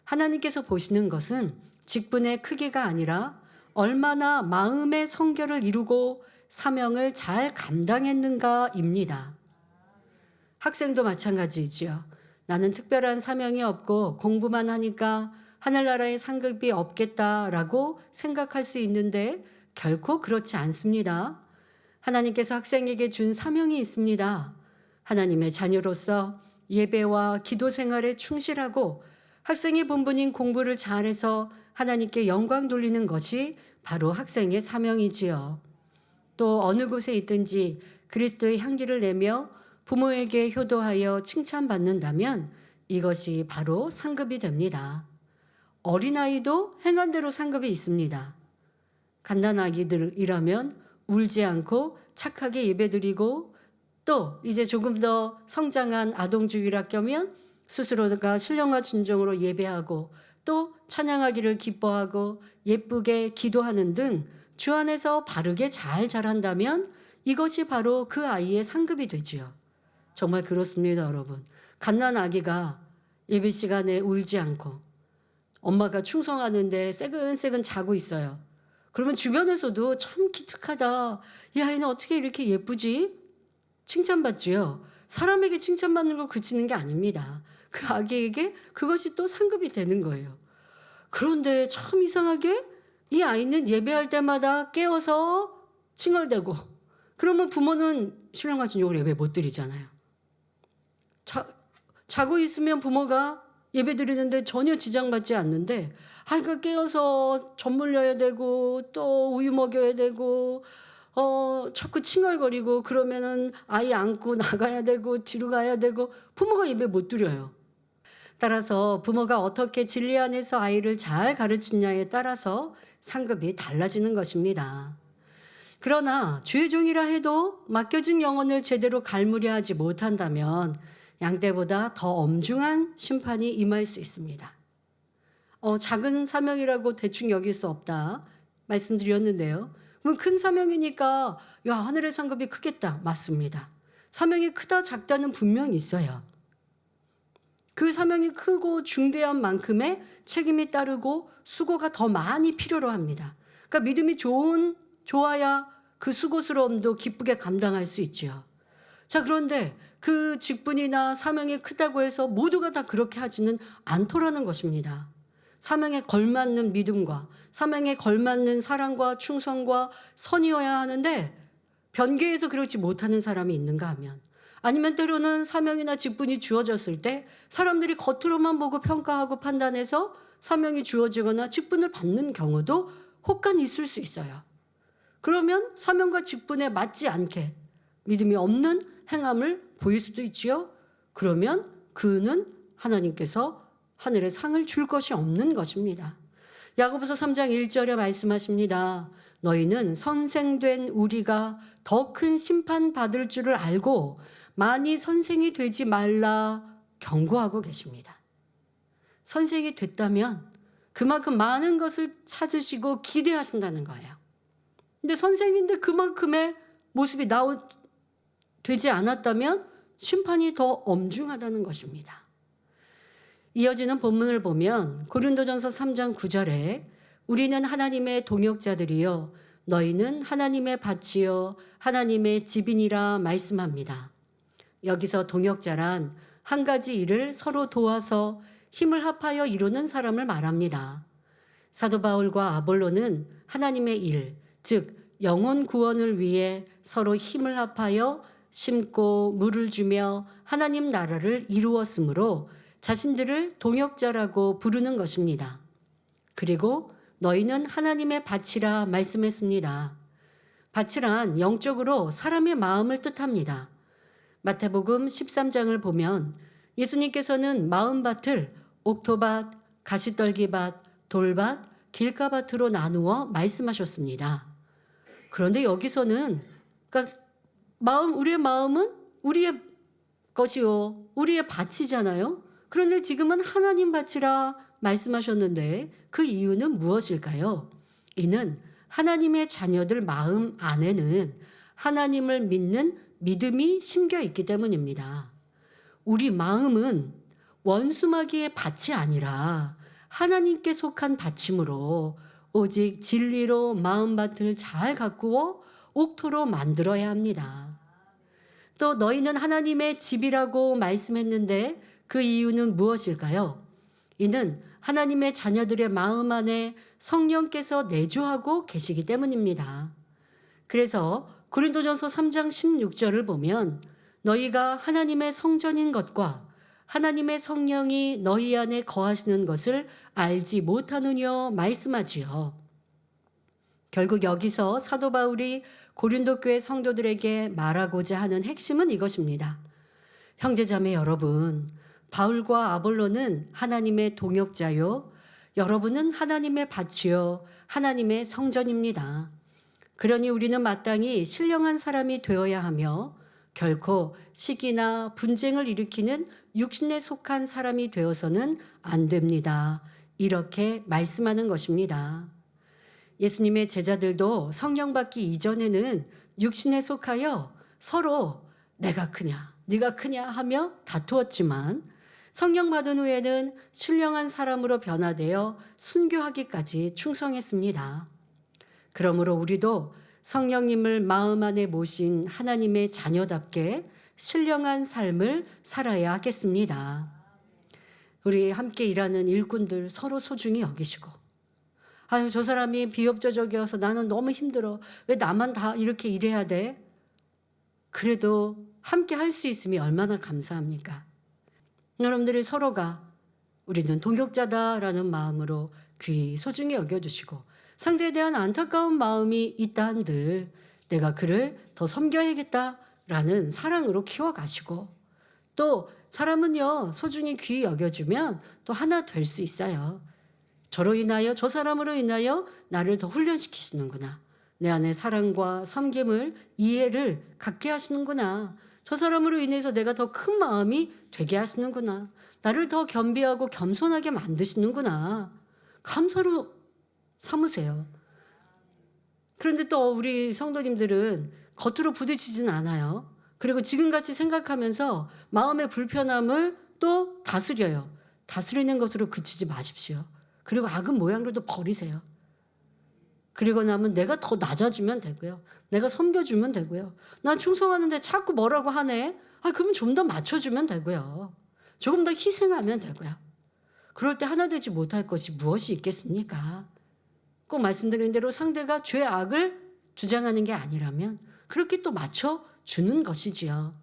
하나님께서 보시는 것은 직분의 크기가 아니라 얼마나 마음의 성결을 이루고 사명을 잘 감당했는가입니다. 학생도 마찬가지지요. 나는 특별한 사명이 없고 공부만 하니까 하늘나라의 상급이 없겠다라고 생각할 수 있는데 결코 그렇지 않습니다. 하나님께서 학생에게 준 사명이 있습니다. 하나님의 자녀로서 예배와 기도 생활에 충실하고 학생의 본분인 공부를 잘해서 하나님께 영광 돌리는 것이 바로 학생의 사명이지요. 또 어느 곳에 있든지 그리스도의 향기를 내며 부모에게 효도하여 칭찬받는다면 이것이 바로 상급이 됩니다. 어린아이도 행한 대로 상급이 있습니다. 갓난아기들이라면 울지 않고 착하게 예배드리고 또 이제 조금 더 성장한 아동주일학교면 스스로가 신령과 진정으로 예배하고 또 찬양하기를 기뻐하고 예쁘게 기도하는 등 주 안에서 바르게 잘 자란다면 이것이 바로 그 아이의 상급이 되지요. 정말 그렇습니다, 여러분. 갓난아기가 예배 시간에 울지 않고 엄마가 충성하는데 새근새근 자고 있어요. 그러면 주변에서도 참 기특하다. 이 아이는 어떻게 이렇게 예쁘지? 칭찬받지요. 사람에게 칭찬받는 걸 그치는 게 아닙니다. 그 아기에게 그것이 또 상급이 되는 거예요. 그런데 참 이상하게 이 아이는 예배할 때마다 깨어서 칭얼대고 그러면 부모는 신령과 진정으로 예배 못 드리잖아요. 자고 있으면 부모가 예배 드리는데 전혀 지장받지 않는데 아이가 깨어서 젖 물려야 되고 또 우유 먹여야 되고 자꾸 칭얼거리고 그러면은 아이 안고 나가야 되고 뒤로 가야 되고 부모가 예배 못 드려요. 따라서 부모가 어떻게 진리 안에서 아이를 잘 가르치냐에 따라서 상급이 달라지는 것입니다. 그러나 주의 종이라 해도 맡겨진 영혼을 제대로 갈무리하지 못한다면 양떼보다 더 엄중한 심판이 임할 수 있습니다. 작은 사명이라고 대충 여길 수 없다 말씀드렸는데요. 그럼 큰 사명이니까 야 하늘의 상급이 크겠다. 맞습니다. 사명이 크다 작다는 분명히 있어요. 그 사명이 크고 중대한 만큼의 책임이 따르고 수고가 더 많이 필요로 합니다. 그러니까 믿음이 좋아야 그 수고스러움도 기쁘게 감당할 수 있죠. 자, 그런데 그 직분이나 사명이 크다고 해서 모두가 다 그렇게 하지는 않더라는 것입니다. 사명에 걸맞는 믿음과 사명에 걸맞는 사랑과 충성과 선이어야 하는데 변개해서 그렇지 못하는 사람이 있는가 하면 아니면 때로는 사명이나 직분이 주어졌을 때 사람들이 겉으로만 보고 평가하고 판단해서 사명이 주어지거나 직분을 받는 경우도 혹간 있을 수 있어요. 그러면 사명과 직분에 맞지 않게 믿음이 없는 행함을 보일 수도 있지요. 그러면 그는 하나님께서 하늘의 상을 줄 것이 없는 것입니다. 야고보서 3장 1절에 말씀하십니다. 너희는 선생된 우리가 더 큰 심판 받을 줄을 알고 많이 선생이 되지 말라 경고하고 계십니다. 선생이 됐다면 그만큼 많은 것을 찾으시고 기대하신다는 거예요. 근데 선생인데 그만큼의 모습이 되지 않았다면 심판이 더 엄중하다는 것입니다. 이어지는 본문을 보면 고린도전서 3장 9절에 우리는 하나님의 동역자들이요 너희는 하나님의 밭이요 하나님의 집이니라 말씀합니다. 여기서 동역자란 한 가지 일을 서로 도와서 힘을 합하여 이루는 사람을 말합니다. 사도 바울과 아볼로는 하나님의 일, 즉 영혼 구원을 위해 서로 힘을 합하여 심고 물을 주며 하나님 나라를 이루었으므로 자신들을 동역자라고 부르는 것입니다. 그리고 너희는 하나님의 밭이라 말씀했습니다. 밭이란 영적으로 사람의 마음을 뜻합니다. 마태복음 13장을 보면 예수님께서는 마음밭을 옥토밭, 가시떨기밭, 돌밭, 길가밭으로 나누어 말씀하셨습니다. 그런데 여기서는 그러니까 우리의 마음은 우리의 것이요, 우리의 밭이잖아요. 그런데 지금은 하나님 밭이라 말씀하셨는데 그 이유는 무엇일까요? 이는 하나님의 자녀들 마음 안에는 하나님을 믿는 믿음이 심겨 있기 때문입니다. 우리 마음은 원수마귀의 밭이 아니라 하나님께 속한 밭이므로 오직 진리로 마음밭을 잘 가꾸어 옥토로 만들어야 합니다. 또 너희는 하나님의 집이라고 말씀했는데 그 이유는 무엇일까요? 이는 하나님의 자녀들의 마음 안에 성령께서 내주하고 계시기 때문입니다. 그래서 고린도전서 3장 16절을 보면 너희가 하나님의 성전인 것과 하나님의 성령이 너희 안에 거하시는 것을 알지 못하느냐 말씀하지요. 결국 여기서 사도 바울이 고린도 교회 성도들에게 말하고자 하는 핵심은 이것입니다. 형제자매 여러분, 바울과 아볼로는 하나님의 동역자요, 여러분은 하나님의 밭이요, 하나님의 성전입니다. 그러니 우리는 마땅히 신령한 사람이 되어야 하며 결코 시기나 분쟁을 일으키는 육신에 속한 사람이 되어서는 안 됩니다. 이렇게 말씀하는 것입니다. 예수님의 제자들도 성령 받기 이전에는 육신에 속하여 서로 내가 크냐, 네가 크냐 하며 다투었지만 성령 받은 후에는 신령한 사람으로 변화되어 순교하기까지 충성했습니다. 그러므로 우리도 성령님을 마음 안에 모신 하나님의 자녀답게 신령한 삶을 살아야 하겠습니다. 우리 함께 일하는 일꾼들 서로 소중히 여기시고, 아유, 저 사람이 비협조적이어서 나는 너무 힘들어. 왜 나만 다 이렇게 일해야 돼? 그래도 함께 할 수 있음이 얼마나 감사합니까? 여러분들이 서로가 우리는 동역자다라는 마음으로 귀히 소중히 여겨주시고 상대에 대한 안타까운 마음이 있다 한들 내가 그를 더 섬겨야겠다라는 사랑으로 키워가시고 또 사람은요 소중히 귀히 여겨주면 또 하나 될 수 있어요. 저로 인하여 저 사람으로 인하여 나를 더 훈련시키시는구나. 내 안에 사랑과 섬김을 이해를 갖게 하시는구나. 저 사람으로 인해서 내가 더 큰 마음이 되게 하시는구나. 나를 더 겸비하고 겸손하게 만드시는구나. 감사로 삼으세요. 그런데 또 우리 성도님들은 겉으로 부딪히진 않아요. 그리고 지금같이 생각하면서 마음의 불편함을 또 다스려요. 다스리는 것으로 그치지 마십시오. 그리고 악은 모양으로도 버리세요. 그리고 나면 내가 더 낮아지면 되고요. 내가 섬겨주면 되고요. 나 충성하는데 자꾸 뭐라고 하네. 그러면 좀 더 맞춰주면 되고요. 조금 더 희생하면 되고요. 그럴 때 하나 되지 못할 것이 무엇이 있겠습니까? 꼭 말씀드린 대로 상대가 죄악을 주장하는 게 아니라면 그렇게 또 맞춰주는 것이지요.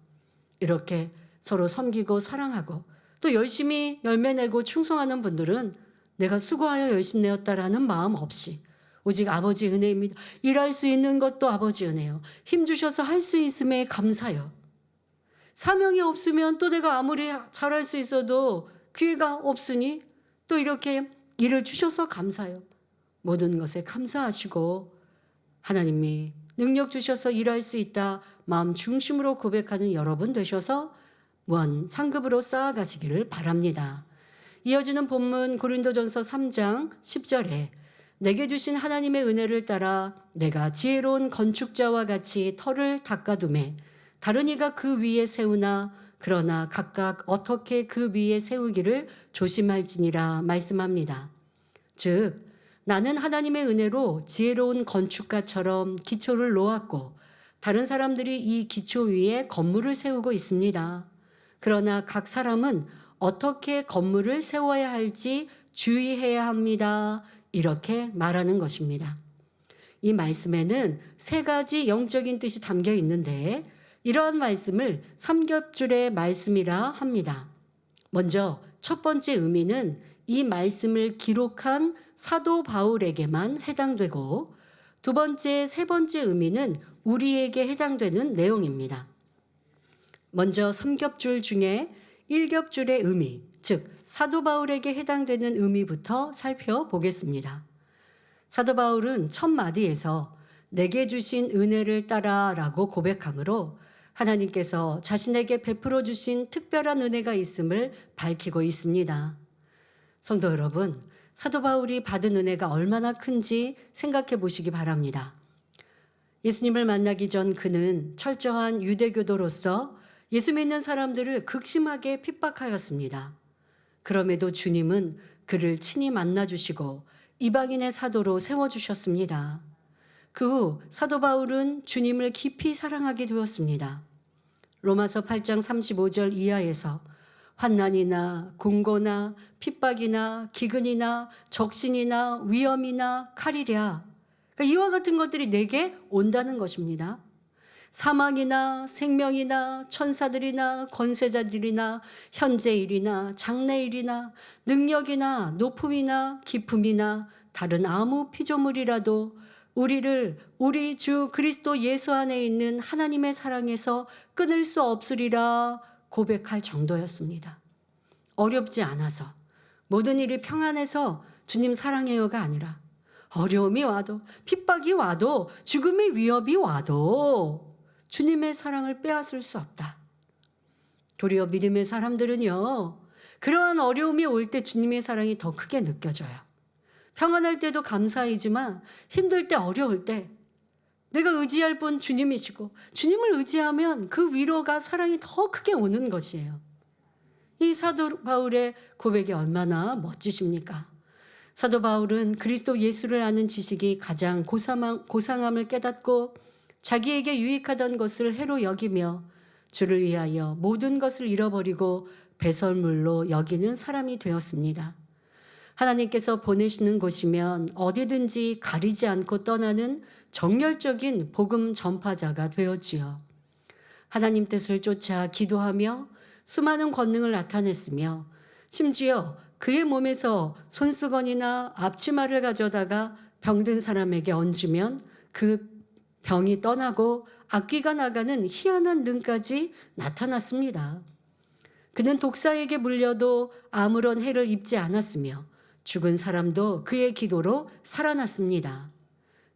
이렇게 서로 섬기고 사랑하고 또 열심히 열매내고 충성하는 분들은 내가 수고하여 열심히 내었다라는 마음 없이 오직 아버지 은혜입니다. 일할 수 있는 것도 아버지 은혜요. 힘주셔서 할 수 있음에 감사요. 사명이 없으면 또 내가 아무리 잘할 수 있어도 기회가 없으니 또 이렇게 일을 주셔서 감사요. 모든 것에 감사하시고 하나님이 능력 주셔서 일할 수 있다 마음 중심으로 고백하는 여러분 되셔서 무한 상급으로 쌓아가시기를 바랍니다. 이어지는 본문 고린도전서 3장 10절에 내게 주신 하나님의 은혜를 따라 내가 지혜로운 건축자와 같이 터를 닦아두매 다른 이가 그 위에 세우나 그러나 각각 어떻게 그 위에 세우기를 조심할지니라 말씀합니다. 즉 나는 하나님의 은혜로 지혜로운 건축가처럼 기초를 놓았고 다른 사람들이 이 기초 위에 건물을 세우고 있습니다. 그러나 각 사람은 어떻게 건물을 세워야 할지 주의해야 합니다. 이렇게 말하는 것입니다. 이 말씀에는 세 가지 영적인 뜻이 담겨 있는데 이러한 말씀을 삼겹줄의 말씀이라 합니다. 먼저 첫 번째 의미는 이 말씀을 기록한 사도 바울에게만 해당되고, 두 번째, 세 번째 의미는 우리에게 해당되는 내용입니다. 먼저 3겹줄 중에 1겹줄의 의미, 즉 사도 바울에게 해당되는 의미부터 살펴보겠습니다. 사도 바울은 첫 마디에서 내게 주신 은혜를 따라라고 고백하므로 하나님께서 자신에게 베풀어 주신 특별한 은혜가 있음을 밝히고 있습니다. 성도 여러분, 사도 바울이 받은 은혜가 얼마나 큰지 생각해 보시기 바랍니다. 예수님을 만나기 전 그는 철저한 유대교도로서 예수 믿는 사람들을 극심하게 핍박하였습니다. 그럼에도 주님은 그를 친히 만나주시고 이방인의 사도로 세워주셨습니다. 그 후 사도 바울은 주님을 깊이 사랑하게 되었습니다. 로마서 8장 35절 이하에서 환난이나 공고나 핍박이나 기근이나 적신이나 위험이나 칼이랴, 그러니까 이와 같은 것들이 내게 온다는 것입니다. 사망이나 생명이나 천사들이나 권세자들이나 현재일이나 장래일이나 능력이나 높음이나 깊음이나 다른 아무 피조물이라도 우리를 우리 주 그리스도 예수 안에 있는 하나님의 사랑에서 끊을 수 없으리라 고백할 정도였습니다. 어렵지 않아서, 모든 일이 평안해서 주님 사랑해요가 아니라 어려움이 와도, 핍박이 와도, 죽음의 위협이 와도 주님의 사랑을 빼앗을 수 없다. 도리어 믿음의 사람들은요, 그러한 어려움이 올 때 주님의 사랑이 더 크게 느껴져요. 평안할 때도 감사이지만 힘들 때, 어려울 때 내가 의지할 분 주님이시고 주님을 의지하면 그 위로가, 사랑이 더 크게 오는 것이에요. 이 사도 바울의 고백이 얼마나 멋지십니까? 사도 바울은 그리스도 예수를 아는 지식이 가장 고상함을 깨닫고 자기에게 유익하던 것을 해로 여기며 주를 위하여 모든 것을 잃어버리고 배설물로 여기는 사람이 되었습니다. 하나님께서 보내시는 곳이면 어디든지 가리지 않고 떠나는 정열적인 복음 전파자가 되었지요. 하나님 뜻을 쫓아 기도하며 수많은 권능을 나타냈으며 심지어 그의 몸에서 손수건이나 앞치마를 가져다가 병든 사람에게 얹으면 그 병이 떠나고 악귀가 나가는 희한한 능까지 나타났습니다. 그는 독사에게 물려도 아무런 해를 입지 않았으며 죽은 사람도 그의 기도로 살아났습니다.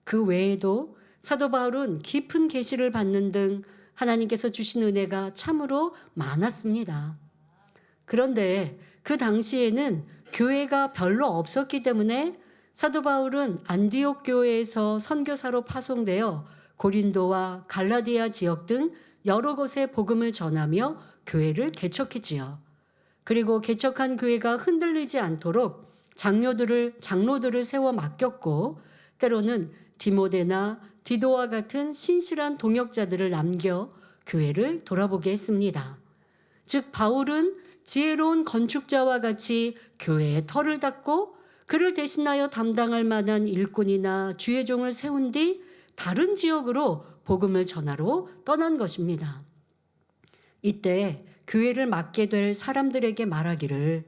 그 외에도 사도 바울은 깊은 계시를 받는 등 하나님께서 주신 은혜가 참으로 많았습니다. 그런데 그 당시에는 교회가 별로 없었기 때문에 사도 바울은 안디옥 교회에서 선교사로 파송되어 고린도와 갈라디아 지역 등 여러 곳에 복음을 전하며 교회를 개척했지요. 그리고 개척한 교회가 흔들리지 않도록 장로들을 세워 맡겼고, 때로는 디모데나 디도와 같은 신실한 동역자들을 남겨 교회를 돌아보게 했습니다. 즉 바울은 지혜로운 건축자와 같이 교회의 터를 닦고 그를 대신하여 담당할 만한 일꾼이나 주의 종을 세운 뒤 다른 지역으로 복음을 전하러 떠난 것입니다. 이때 교회를 맡게 될 사람들에게 말하기를,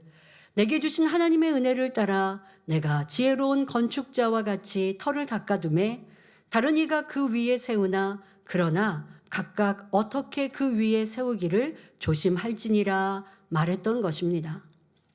내게 주신 하나님의 은혜를 따라 내가 지혜로운 건축자와 같이 터를 닦아두매 다른 이가 그 위에 세우나 그러나 각각 어떻게 그 위에 세우기를 조심할지니라 말했던 것입니다.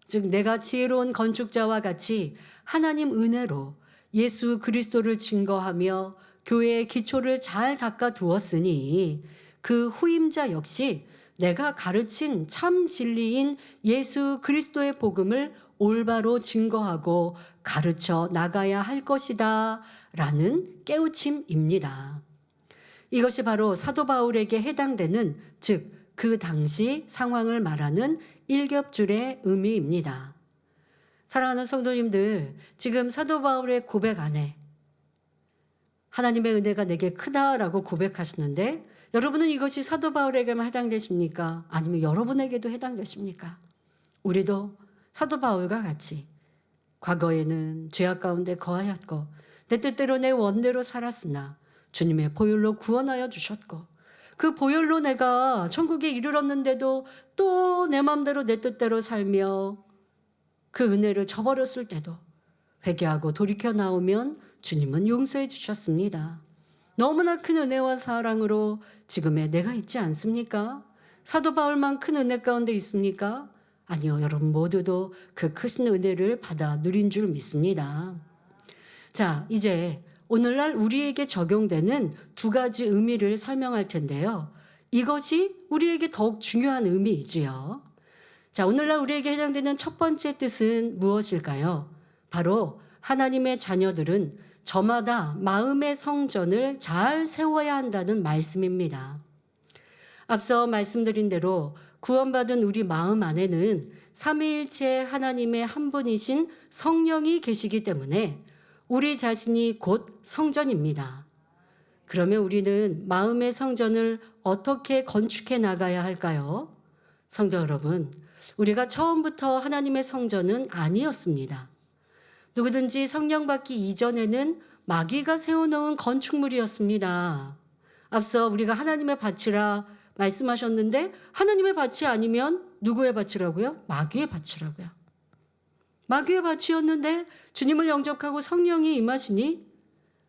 즉 내가 지혜로운 건축자와 같이 하나님 은혜로 예수 그리스도를 증거하며 교회의 기초를 잘 닦아두었으니 그 후임자 역시 내가 가르친 참 진리인 예수 그리스도의 복음을 올바로 증거하고 가르쳐 나가야 할 것이다 라는 깨우침입니다. 이것이 바로 사도 바울에게 해당되는, 즉 그 당시 상황을 말하는 일겹줄의 의미입니다. 사랑하는 성도님들, 지금 사도 바울의 고백 안에 하나님의 은혜가 내게 크다라고 고백하시는데, 여러분은 이것이 사도 바울에게만 해당되십니까? 아니면 여러분에게도 해당되십니까? 우리도 사도 바울과 같이 과거에는 죄악 가운데 거하였고 내 뜻대로 내 원대로 살았으나 주님의 보혈로 구원하여 주셨고 그 보혈로 내가 천국에 이르렀는데도 또 내 마음대로 내 뜻대로 살며 그 은혜를 저버렸을 때도 회개하고 돌이켜 나오면 주님은 용서해 주셨습니다. 너무나 큰 은혜와 사랑으로 지금의 내가 있지 않습니까? 사도 바울만 큰 은혜 가운데 있습니까? 아니요, 여러분 모두도 그 크신 은혜를 받아 누린 줄 믿습니다. 자, 이제 오늘날 우리에게 적용되는 두 가지 의미를 설명할 텐데요. 이것이 우리에게 더욱 중요한 의미이지요. 자, 오늘날 우리에게 해당되는 첫 번째 뜻은 무엇일까요? 바로 하나님의 자녀들은 저마다 마음의 성전을 잘 세워야 한다는 말씀입니다. 앞서 말씀드린 대로 구원받은 우리 마음 안에는 삼위일체 하나님의 한 분이신 성령이 계시기 때문에 우리 자신이 곧 성전입니다. 그러면 우리는 마음의 성전을 어떻게 건축해 나가야 할까요? 성도 여러분, 우리가 처음부터 하나님의 성전은 아니었습니다. 누구든지 성령 받기 이전에는 마귀가 세워놓은 건축물이었습니다. 앞서 우리가 하나님의 밭이라 말씀하셨는데 하나님의 밭이 아니면 누구의 밭이라고요? 마귀의 밭이라고요. 마귀의 밭이었는데 주님을 영접하고 성령이 임하시니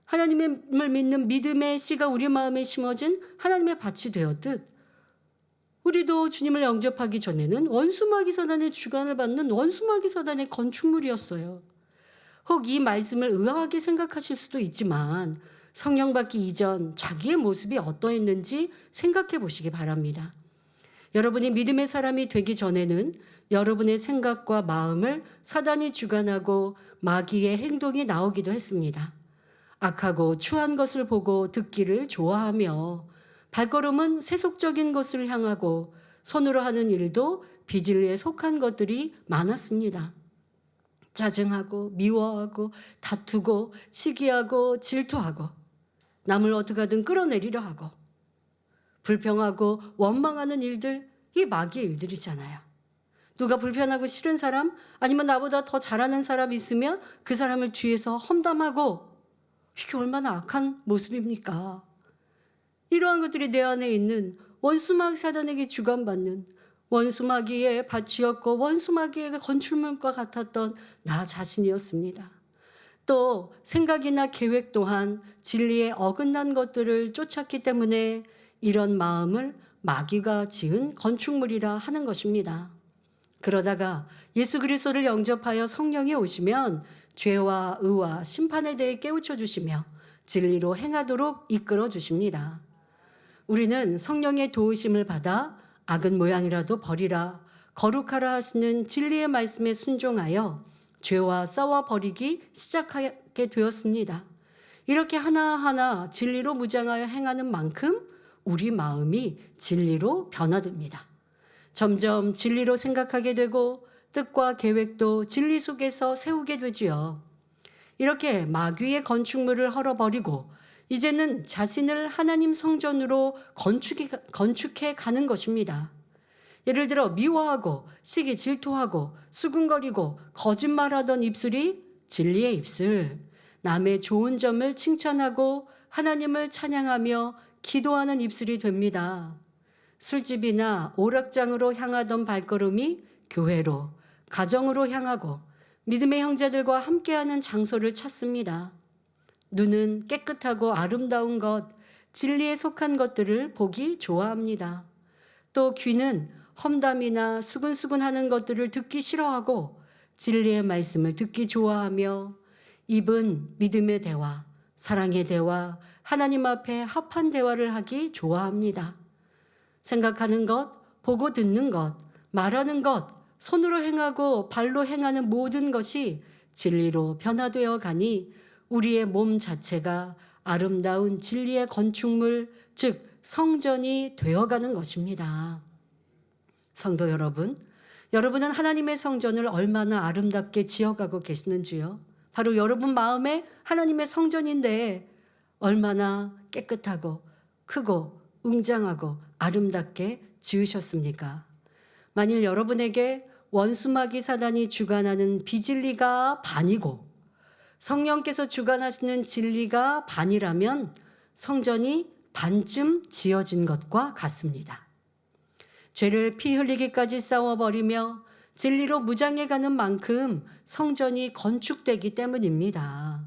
하나님을 믿는 믿음의 씨가 우리 마음에 심어진 하나님의 밭이 되었듯 우리도 주님을 영접하기 전에는 원수마귀 사단의 주관을 받는 원수마귀 사단의 건축물이었어요. 혹 이 말씀을 의아하게 생각하실 수도 있지만 성령 받기 이전 자기의 모습이 어떠했는지 생각해 보시기 바랍니다. 여러분이 믿음의 사람이 되기 전에는 여러분의 생각과 마음을 사단이 주관하고 마귀의 행동이 나오기도 했습니다. 악하고 추한 것을 보고 듣기를 좋아하며 발걸음은 세속적인 것을 향하고 손으로 하는 일도 비진리에 속한 것들이 많았습니다. 짜증하고 미워하고 다투고 시기하고 질투하고 남을 어떻게든 끌어내리려 하고 불평하고 원망하는 일들, 이 마귀의 일들이잖아요. 누가 불편하고 싫은 사람 아니면 나보다 더 잘하는 사람 있으면 그 사람을 뒤에서 험담하고, 이게 얼마나 악한 모습입니까? 이러한 것들이 내 안에 있는 원수마귀 사단에게 주관받는 원수마귀의 밭이었고 원수마귀의 건축물과 같았던 나 자신이었습니다. 또 생각이나 계획 또한 진리에 어긋난 것들을 쫓았기 때문에 이런 마음을 마귀가 지은 건축물이라 하는 것입니다. 그러다가 예수 그리스도를 영접하여 성령이 오시면 죄와 의와 심판에 대해 깨우쳐 주시며 진리로 행하도록 이끌어 주십니다. 우리는 성령의 도우심을 받아 악은 모양이라도 버리라, 거룩하라 하시는 진리의 말씀에 순종하여 죄와 싸워 버리기 시작하게 되었습니다. 이렇게 하나하나 진리로 무장하여 행하는 만큼 우리 마음이 진리로 변화됩니다. 점점 진리로 생각하게 되고 뜻과 계획도 진리 속에서 세우게 되지요. 이렇게 마귀의 건축물을 헐어버리고 이제는 자신을 하나님 성전으로 건축해 가는 것입니다. 예를 들어 미워하고 시기 질투하고 수군거리고 거짓말하던 입술이 진리의 입술, 남의 좋은 점을 칭찬하고 하나님을 찬양하며 기도하는 입술이 됩니다. 술집이나 오락장으로 향하던 발걸음이 교회로, 가정으로 향하고 믿음의 형제들과 함께하는 장소를 찾습니다. 눈은 깨끗하고 아름다운 것, 진리에 속한 것들을 보기 좋아합니다. 또 귀는 험담이나 수근수근하는 것들을 듣기 싫어하고 진리의 말씀을 듣기 좋아하며 입은 믿음의 대화, 사랑의 대화, 하나님 앞에 합한 대화를 하기 좋아합니다. 생각하는 것, 보고 듣는 것, 말하는 것, 손으로 행하고 발로 행하는 모든 것이 진리로 변화되어 가니 우리의 몸 자체가 아름다운 진리의 건축물, 즉 성전이 되어가는 것입니다. 성도 여러분, 여러분은 하나님의 성전을 얼마나 아름답게 지어가고 계시는지요? 바로 여러분 마음에 하나님의 성전인데 얼마나 깨끗하고 크고 웅장하고 아름답게 지으셨습니까? 만일 여러분에게 원수마귀 사단이 주관하는 비진리가 반이고 성령께서 주관하시는 진리가 반이라면 성전이 반쯤 지어진 것과 같습니다. 죄를 피 흘리기까지 싸워버리며 진리로 무장해 가는 만큼 성전이 건축되기 때문입니다.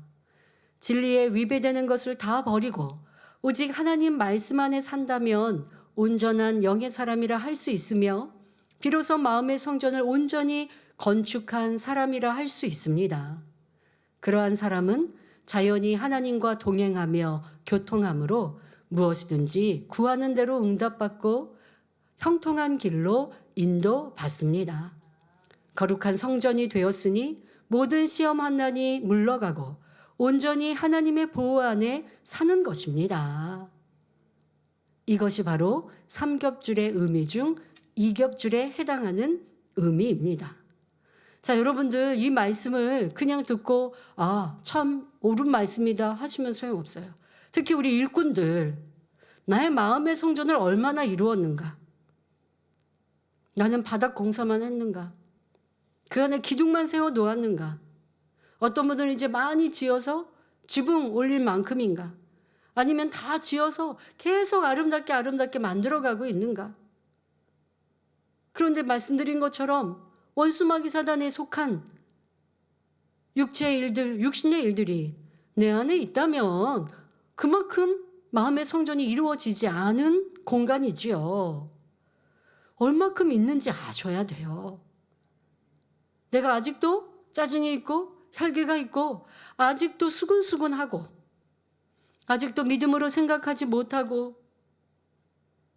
진리에 위배되는 것을 다 버리고 오직 하나님 말씀 안에 산다면 온전한 영의 사람이라 할 수 있으며 비로소 마음의 성전을 온전히 건축한 사람이라 할 수 있습니다. 그러한 사람은 자연히 하나님과 동행하며 교통함으로 무엇이든지 구하는 대로 응답받고 형통한 길로 인도받습니다. 거룩한 성전이 되었으니 모든 시험 환난이 물러가고 온전히 하나님의 보호 안에 사는 것입니다. 이것이 바로 삼겹줄의 의미 중 이겹줄에 해당하는 의미입니다. 자, 여러분들 이 말씀을 그냥 듣고 참 옳은 말씀이다 하시면 소용없어요. 특히 우리 일꾼들, 나의 마음의 성전을 얼마나 이루었는가? 나는 바닥 공사만 했는가? 그 안에 기둥만 세워 놓았는가? 어떤 분들은 이제 많이 지어서 지붕 올릴 만큼인가? 아니면 다 지어서 계속 아름답게 만들어가고 있는가? 그런데 말씀드린 것처럼 원수마귀 사단에 속한 육체의 일들, 육신의 일들이 내 안에 있다면 그만큼 마음의 성전이 이루어지지 않은 공간이지요. 얼마큼 있는지 아셔야 돼요. 내가 아직도 짜증이 있고 혈기가 있고 아직도 수근수근하고 아직도 믿음으로 생각하지 못하고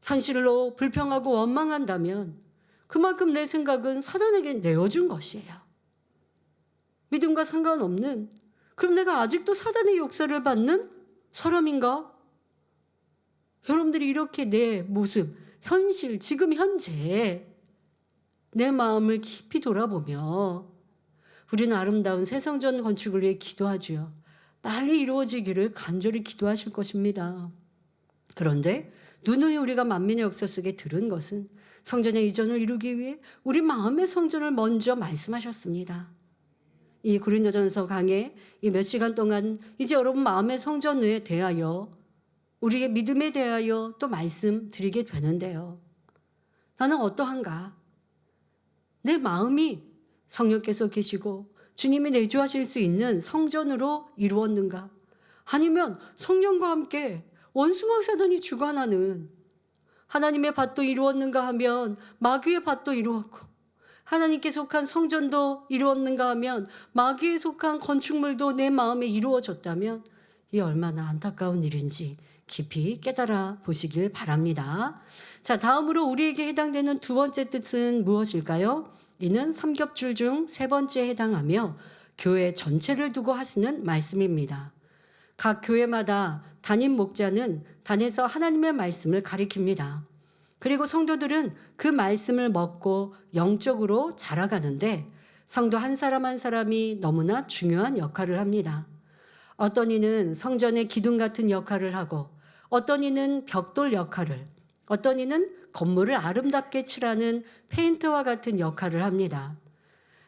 현실로 불평하고 원망한다면 그만큼 내 생각은 사단에게 내어준 것이에요. 믿음과 상관없는, 그럼 내가 아직도 사단의 역사를 받는 사람인가? 여러분들이 이렇게 내 모습, 현실, 지금 현재 내 마음을 깊이 돌아보며 우리는 아름다운 새 성전 건축을 위해 기도하지요. 빨리 이루어지기를 간절히 기도하실 것입니다. 그런데 누누이 우리가 만민의 역사 속에 들은 것은 성전의 이전을 이루기 위해 우리 마음의 성전을 먼저 말씀하셨습니다. 이 고린도전서 강의 이 몇 시간 동안 이제 여러분 마음의 성전에 대하여 우리의 믿음에 대하여 또 말씀드리게 되는데요. 나는 어떠한가? 내 마음이 성령께서 계시고 주님이 내주하실 수 있는 성전으로 이루었는가? 아니면 성령과 함께 원수마귀 사단이 주관하는 하나님의 밭도 이루었는가 하면 마귀의 밭도 이루었고, 하나님께 속한 성전도 이루었는가 하면 마귀에 속한 건축물도 내 마음에 이루어졌다면 이 얼마나 안타까운 일인지 깊이 깨달아 보시길 바랍니다. 자, 다음으로 우리에게 해당되는 두 번째 뜻은 무엇일까요? 이는 삼겹줄 중 세 번째에 해당하며 교회 전체를 두고 하시는 말씀입니다. 각 교회마다 담임 목자는 단에서 하나님의 말씀을 가리킵니다. 그리고 성도들은 그 말씀을 먹고 영적으로 자라가는데 성도 한 사람 한 사람이 너무나 중요한 역할을 합니다. 어떤 이는 성전의 기둥 같은 역할을 하고 어떤 이는 벽돌 역할을, 어떤 이는 건물을 아름답게 칠하는 페인터와 같은 역할을 합니다.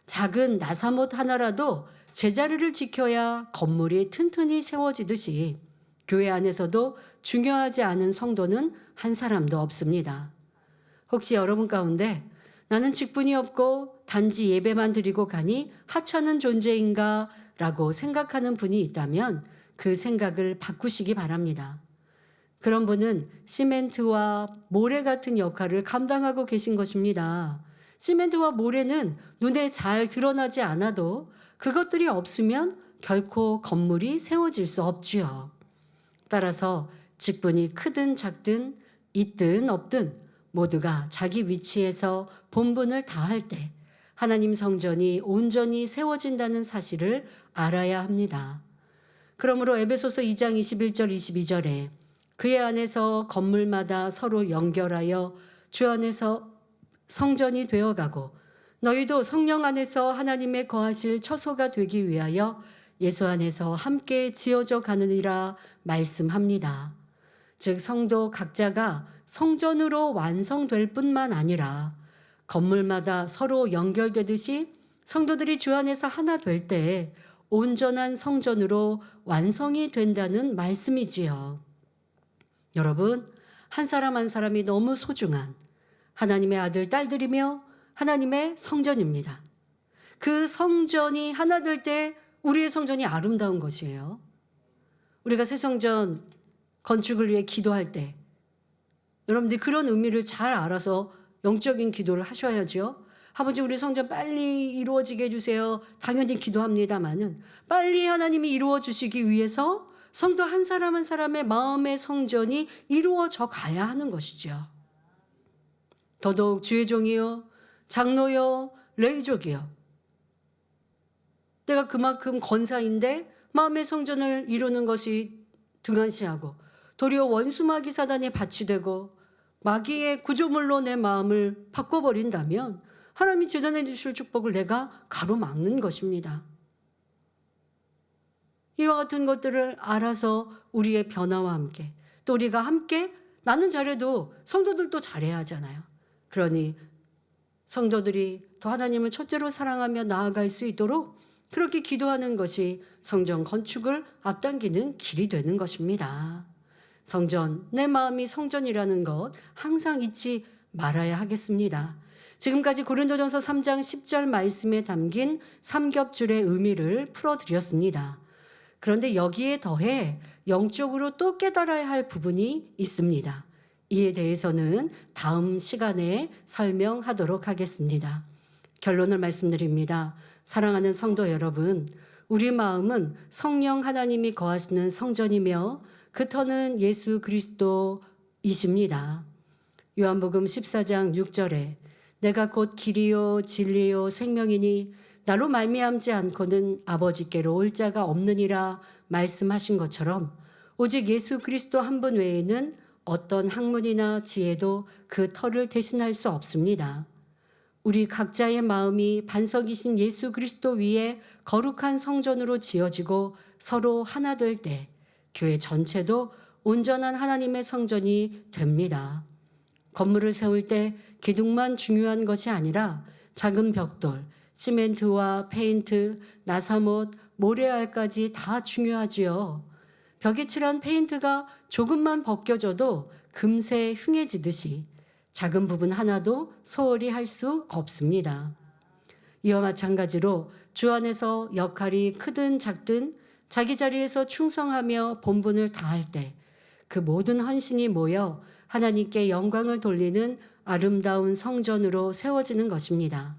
작은 나사못 하나라도 제자리를 지켜야 건물이 튼튼히 세워지듯이 교회 안에서도 중요하지 않은 성도는 한 사람도 없습니다. 혹시 여러분 가운데 나는 직분이 없고 단지 예배만 드리고 가니 하찮은 존재인가 라고 생각하는 분이 있다면 그 생각을 바꾸시기 바랍니다. 그런 분은 시멘트와 모래 같은 역할을 감당하고 계신 것입니다. 시멘트와 모래는 눈에 잘 드러나지 않아도 그것들이 없으면 결코 건물이 세워질 수 없지요. 따라서 직분이 크든 작든 있든 없든 모두가 자기 위치에서 본분을 다할 때 하나님 성전이 온전히 세워진다는 사실을 알아야 합니다. 그러므로 에베소서 2장 21절 22절에 그의 안에서 건물마다 서로 연결하여 주 안에서 성전이 되어가고 너희도 성령 안에서 하나님의 거하실 처소가 되기 위하여 예수 안에서 함께 지어져 가느니라 말씀합니다. 즉 성도 각자가 성전으로 완성될 뿐만 아니라 건물마다 서로 연결되듯이 성도들이 주 안에서 하나 될 때 온전한 성전으로 완성이 된다는 말씀이지요. 여러분, 한 사람 한 사람이 너무 소중한 하나님의 아들, 딸들이며 하나님의 성전입니다. 그 성전이 하나 될 때 우리의 성전이 아름다운 것이에요. 우리가 새 성전 건축을 위해 기도할 때 여러분들이 그런 의미를 잘 알아서 영적인 기도를 하셔야죠. 아버지, 우리 성전 빨리 이루어지게 해주세요. 당연히 기도합니다마는 빨리 하나님이 이루어 주시기 위해서 성도 한 사람 한 사람의 마음의 성전이 이루어져 가야 하는 것이죠. 더더욱 주의 종이요, 장로요, 레위족이요, 내가 그만큼 권사인데 마음의 성전을 이루는 것이 등한시하고 도리어 원수마귀 사단에 밭이 되고 마귀의 구조물로 내 마음을 바꿔버린다면 하나님이 제단해 주실 축복을 내가 가로막는 것입니다. 이와 같은 것들을 알아서 우리의 변화와 함께 또 우리가 함께 나는 잘해도 성도들도 잘해야 하잖아요. 그러니 성도들이 더 하나님을 첫째로 사랑하며 나아갈 수 있도록 그렇게 기도하는 것이 성전 건축을 앞당기는 길이 되는 것입니다. 성전, 내 마음이 성전이라는 것 항상 잊지 말아야 하겠습니다. 지금까지 고린도전서 3장 10절 말씀에 담긴 삼겹줄의 의미를 풀어드렸습니다. 그런데 여기에 더해 영적으로 또 깨달아야 할 부분이 있습니다. 이에 대해서는 다음 시간에 설명하도록 하겠습니다. 결론을 말씀드립니다. 사랑하는 성도 여러분, 우리 마음은 성령 하나님이 거하시는 성전이며 그 터는 예수 그리스도이십니다. 요한복음 14장 6절에 내가 곧 길이요 진리요 생명이니 나로 말미암지 않고는 아버지께로 올 자가 없느니라 말씀하신 것처럼 오직 예수 그리스도 한 분 외에는 어떤 학문이나 지혜도 그 터를 대신할 수 없습니다. 우리 각자의 마음이 반석이신 예수 그리스도 위에 거룩한 성전으로 지어지고 서로 하나 될 때 교회 전체도 온전한 하나님의 성전이 됩니다. 건물을 세울 때 기둥만 중요한 것이 아니라 작은 벽돌, 시멘트와 페인트, 나사못, 모래알까지 다 중요하지요. 벽에 칠한 페인트가 조금만 벗겨져도 금세 흉해지듯이 작은 부분 하나도 소홀히 할 수 없습니다. 이와 마찬가지로 주 안에서 역할이 크든 작든 자기 자리에서 충성하며 본분을 다할 때 그 모든 헌신이 모여 하나님께 영광을 돌리는 아름다운 성전으로 세워지는 것입니다.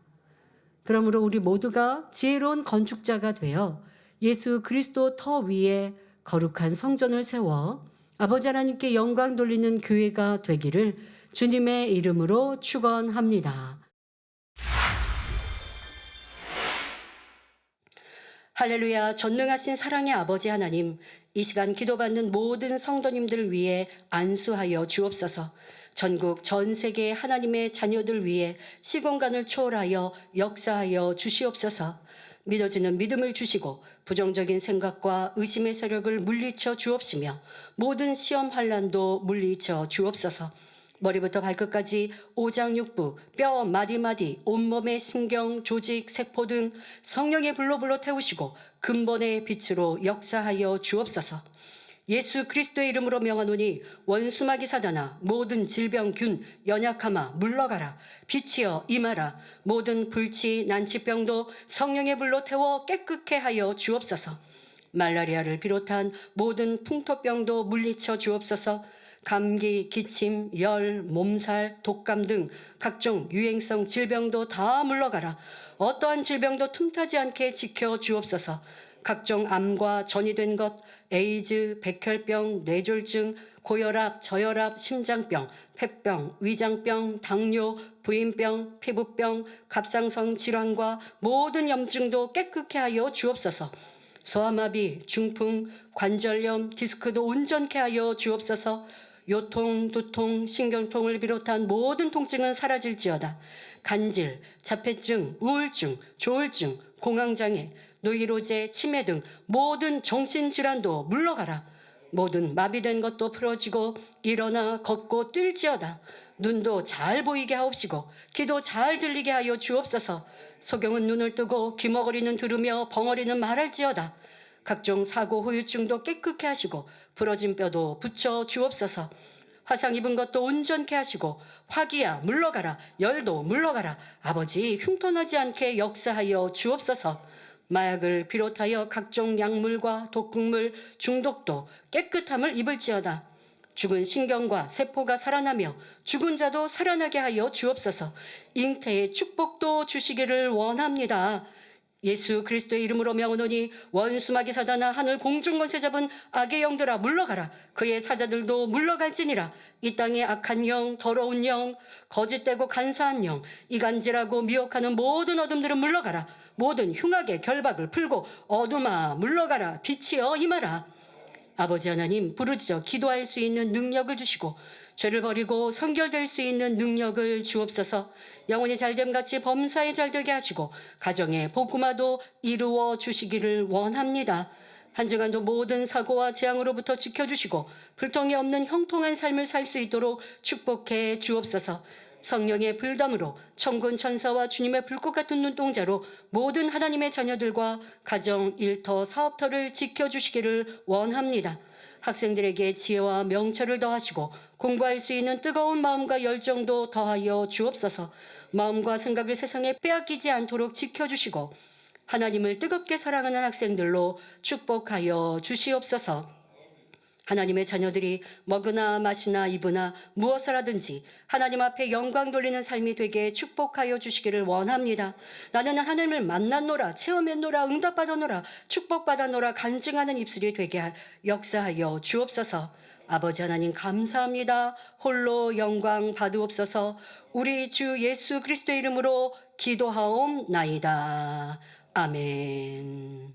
그러므로 우리 모두가 지혜로운 건축자가 되어 예수 그리스도 터 위에 거룩한 성전을 세워 아버지 하나님께 영광 돌리는 교회가 되기를 주님의 이름으로 축원합니다. 할렐루야. 전능하신 사랑의 아버지 하나님, 이 시간 기도받는 모든 성도님들 위해 안수하여 주옵소서. 전국 전 세계 하나님의 자녀들 위해 시공간을 초월하여 역사하여 주시옵소서. 믿어지는 믿음을 주시고 부정적인 생각과 의심의 세력을 물리쳐 주옵시며 모든 시험 환난도 물리쳐 주옵소서. 머리부터 발끝까지 오장육부, 뼈 마디마디, 온몸의 신경, 조직, 세포 등 성령의 불로 태우시고 근본의 빛으로 역사하여 주옵소서. 예수 그리스도의 이름으로 명하노니 원수마귀 사단아, 모든 질병균 연약함아 물러가라. 빛이여 임하라. 모든 불치 난치병도 성령의 불로 태워 깨끗게 하여 주옵소서. 말라리아를 비롯한 모든 풍토병도 물리쳐 주옵소서. 감기, 기침, 열, 몸살, 독감 등 각종 유행성 질병도 다 물러가라. 어떠한 질병도 틈타지 않게 지켜 주옵소서. 각종 암과 전이된 것, 에이즈, 백혈병, 뇌졸중, 고혈압, 저혈압, 심장병, 폐병, 위장병, 당뇨, 부인병, 피부병, 갑상선 질환과 모든 염증도 깨끗게 하여 주옵소서. 소아마비, 중풍, 관절염, 디스크도 온전케 하여 주옵소서. 요통, 두통, 신경통을 비롯한 모든 통증은 사라질지어다. 간질, 자폐증, 우울증, 조울증, 공황장애, 노이로제, 치매 등 모든 정신질환도 물러가라. 모든 마비된 것도 풀어지고 일어나 걷고 뛸지어다. 눈도 잘 보이게 하옵시고 귀도 잘 들리게 하여 주옵소서. 소경은 눈을 뜨고 귀머거리는 들으며 벙어리는 말할지어다. 각종 사고 후유증도 깨끗게 하시고 부러진 뼈도 붙여 주옵소서. 화상 입은 것도 온전케 하시고 화기야 물러가라, 열도 물러가라. 아버지 흉터나지 않게 역사하여 주옵소서. 마약을 비롯하여 각종 약물과 독극물 중독도 깨끗함을 입을지어다. 죽은 신경과 세포가 살아나며 죽은 자도 살아나게 하여 주옵소서. 잉태의 축복도 주시기를 원합니다. 예수 그리스도의 이름으로 명하노니 원수마귀 사단아 하늘 공중 권세 잡은 악의 영들아 물러가라. 그의 사자들도 물러갈지니라. 이 땅의 악한 영, 더러운 영, 거짓되고 간사한 영, 이간질하고 미혹하는 모든 어둠들은 물러가라. 모든 흉악의 결박을 풀고 어둠아 물러가라. 빛이여 임하라. 아버지 하나님, 부르짖어 기도할 수 있는 능력을 주시고 죄를 버리고 성결될 수 있는 능력을 주옵소서. 영혼이 잘됨같이 범사에 잘되게 하시고 가정의 복음화도 이루어 주시기를 원합니다. 한 주간도 모든 사고와 재앙으로부터 지켜주시고 불통이 없는 형통한 삶을 살 수 있도록 축복해 주옵소서. 성령의 불담으로 천군 천사와 주님의 불꽃 같은 눈동자로 모든 하나님의 자녀들과 가정, 일터, 사업터를 지켜주시기를 원합니다. 학생들에게 지혜와 명철을 더하시고 공부할 수 있는 뜨거운 마음과 열정도 더하여 주옵소서. 마음과 생각을 세상에 빼앗기지 않도록 지켜주시고 하나님을 뜨겁게 사랑하는 학생들로 축복하여 주시옵소서. 하나님의 자녀들이 먹으나 마시나 입으나 무엇을 하든지 하나님 앞에 영광 돌리는 삶이 되게 축복하여 주시기를 원합니다. 나는 하나님을 만났노라, 체험했노라, 응답받았노라, 축복받았노라 간증하는 입술이 되게 역사하여 주옵소서. 아버지 하나님 감사합니다. 홀로 영광 받으옵소서. 우리 주 예수 그리스도의 이름으로 기도하옵나이다. 아멘.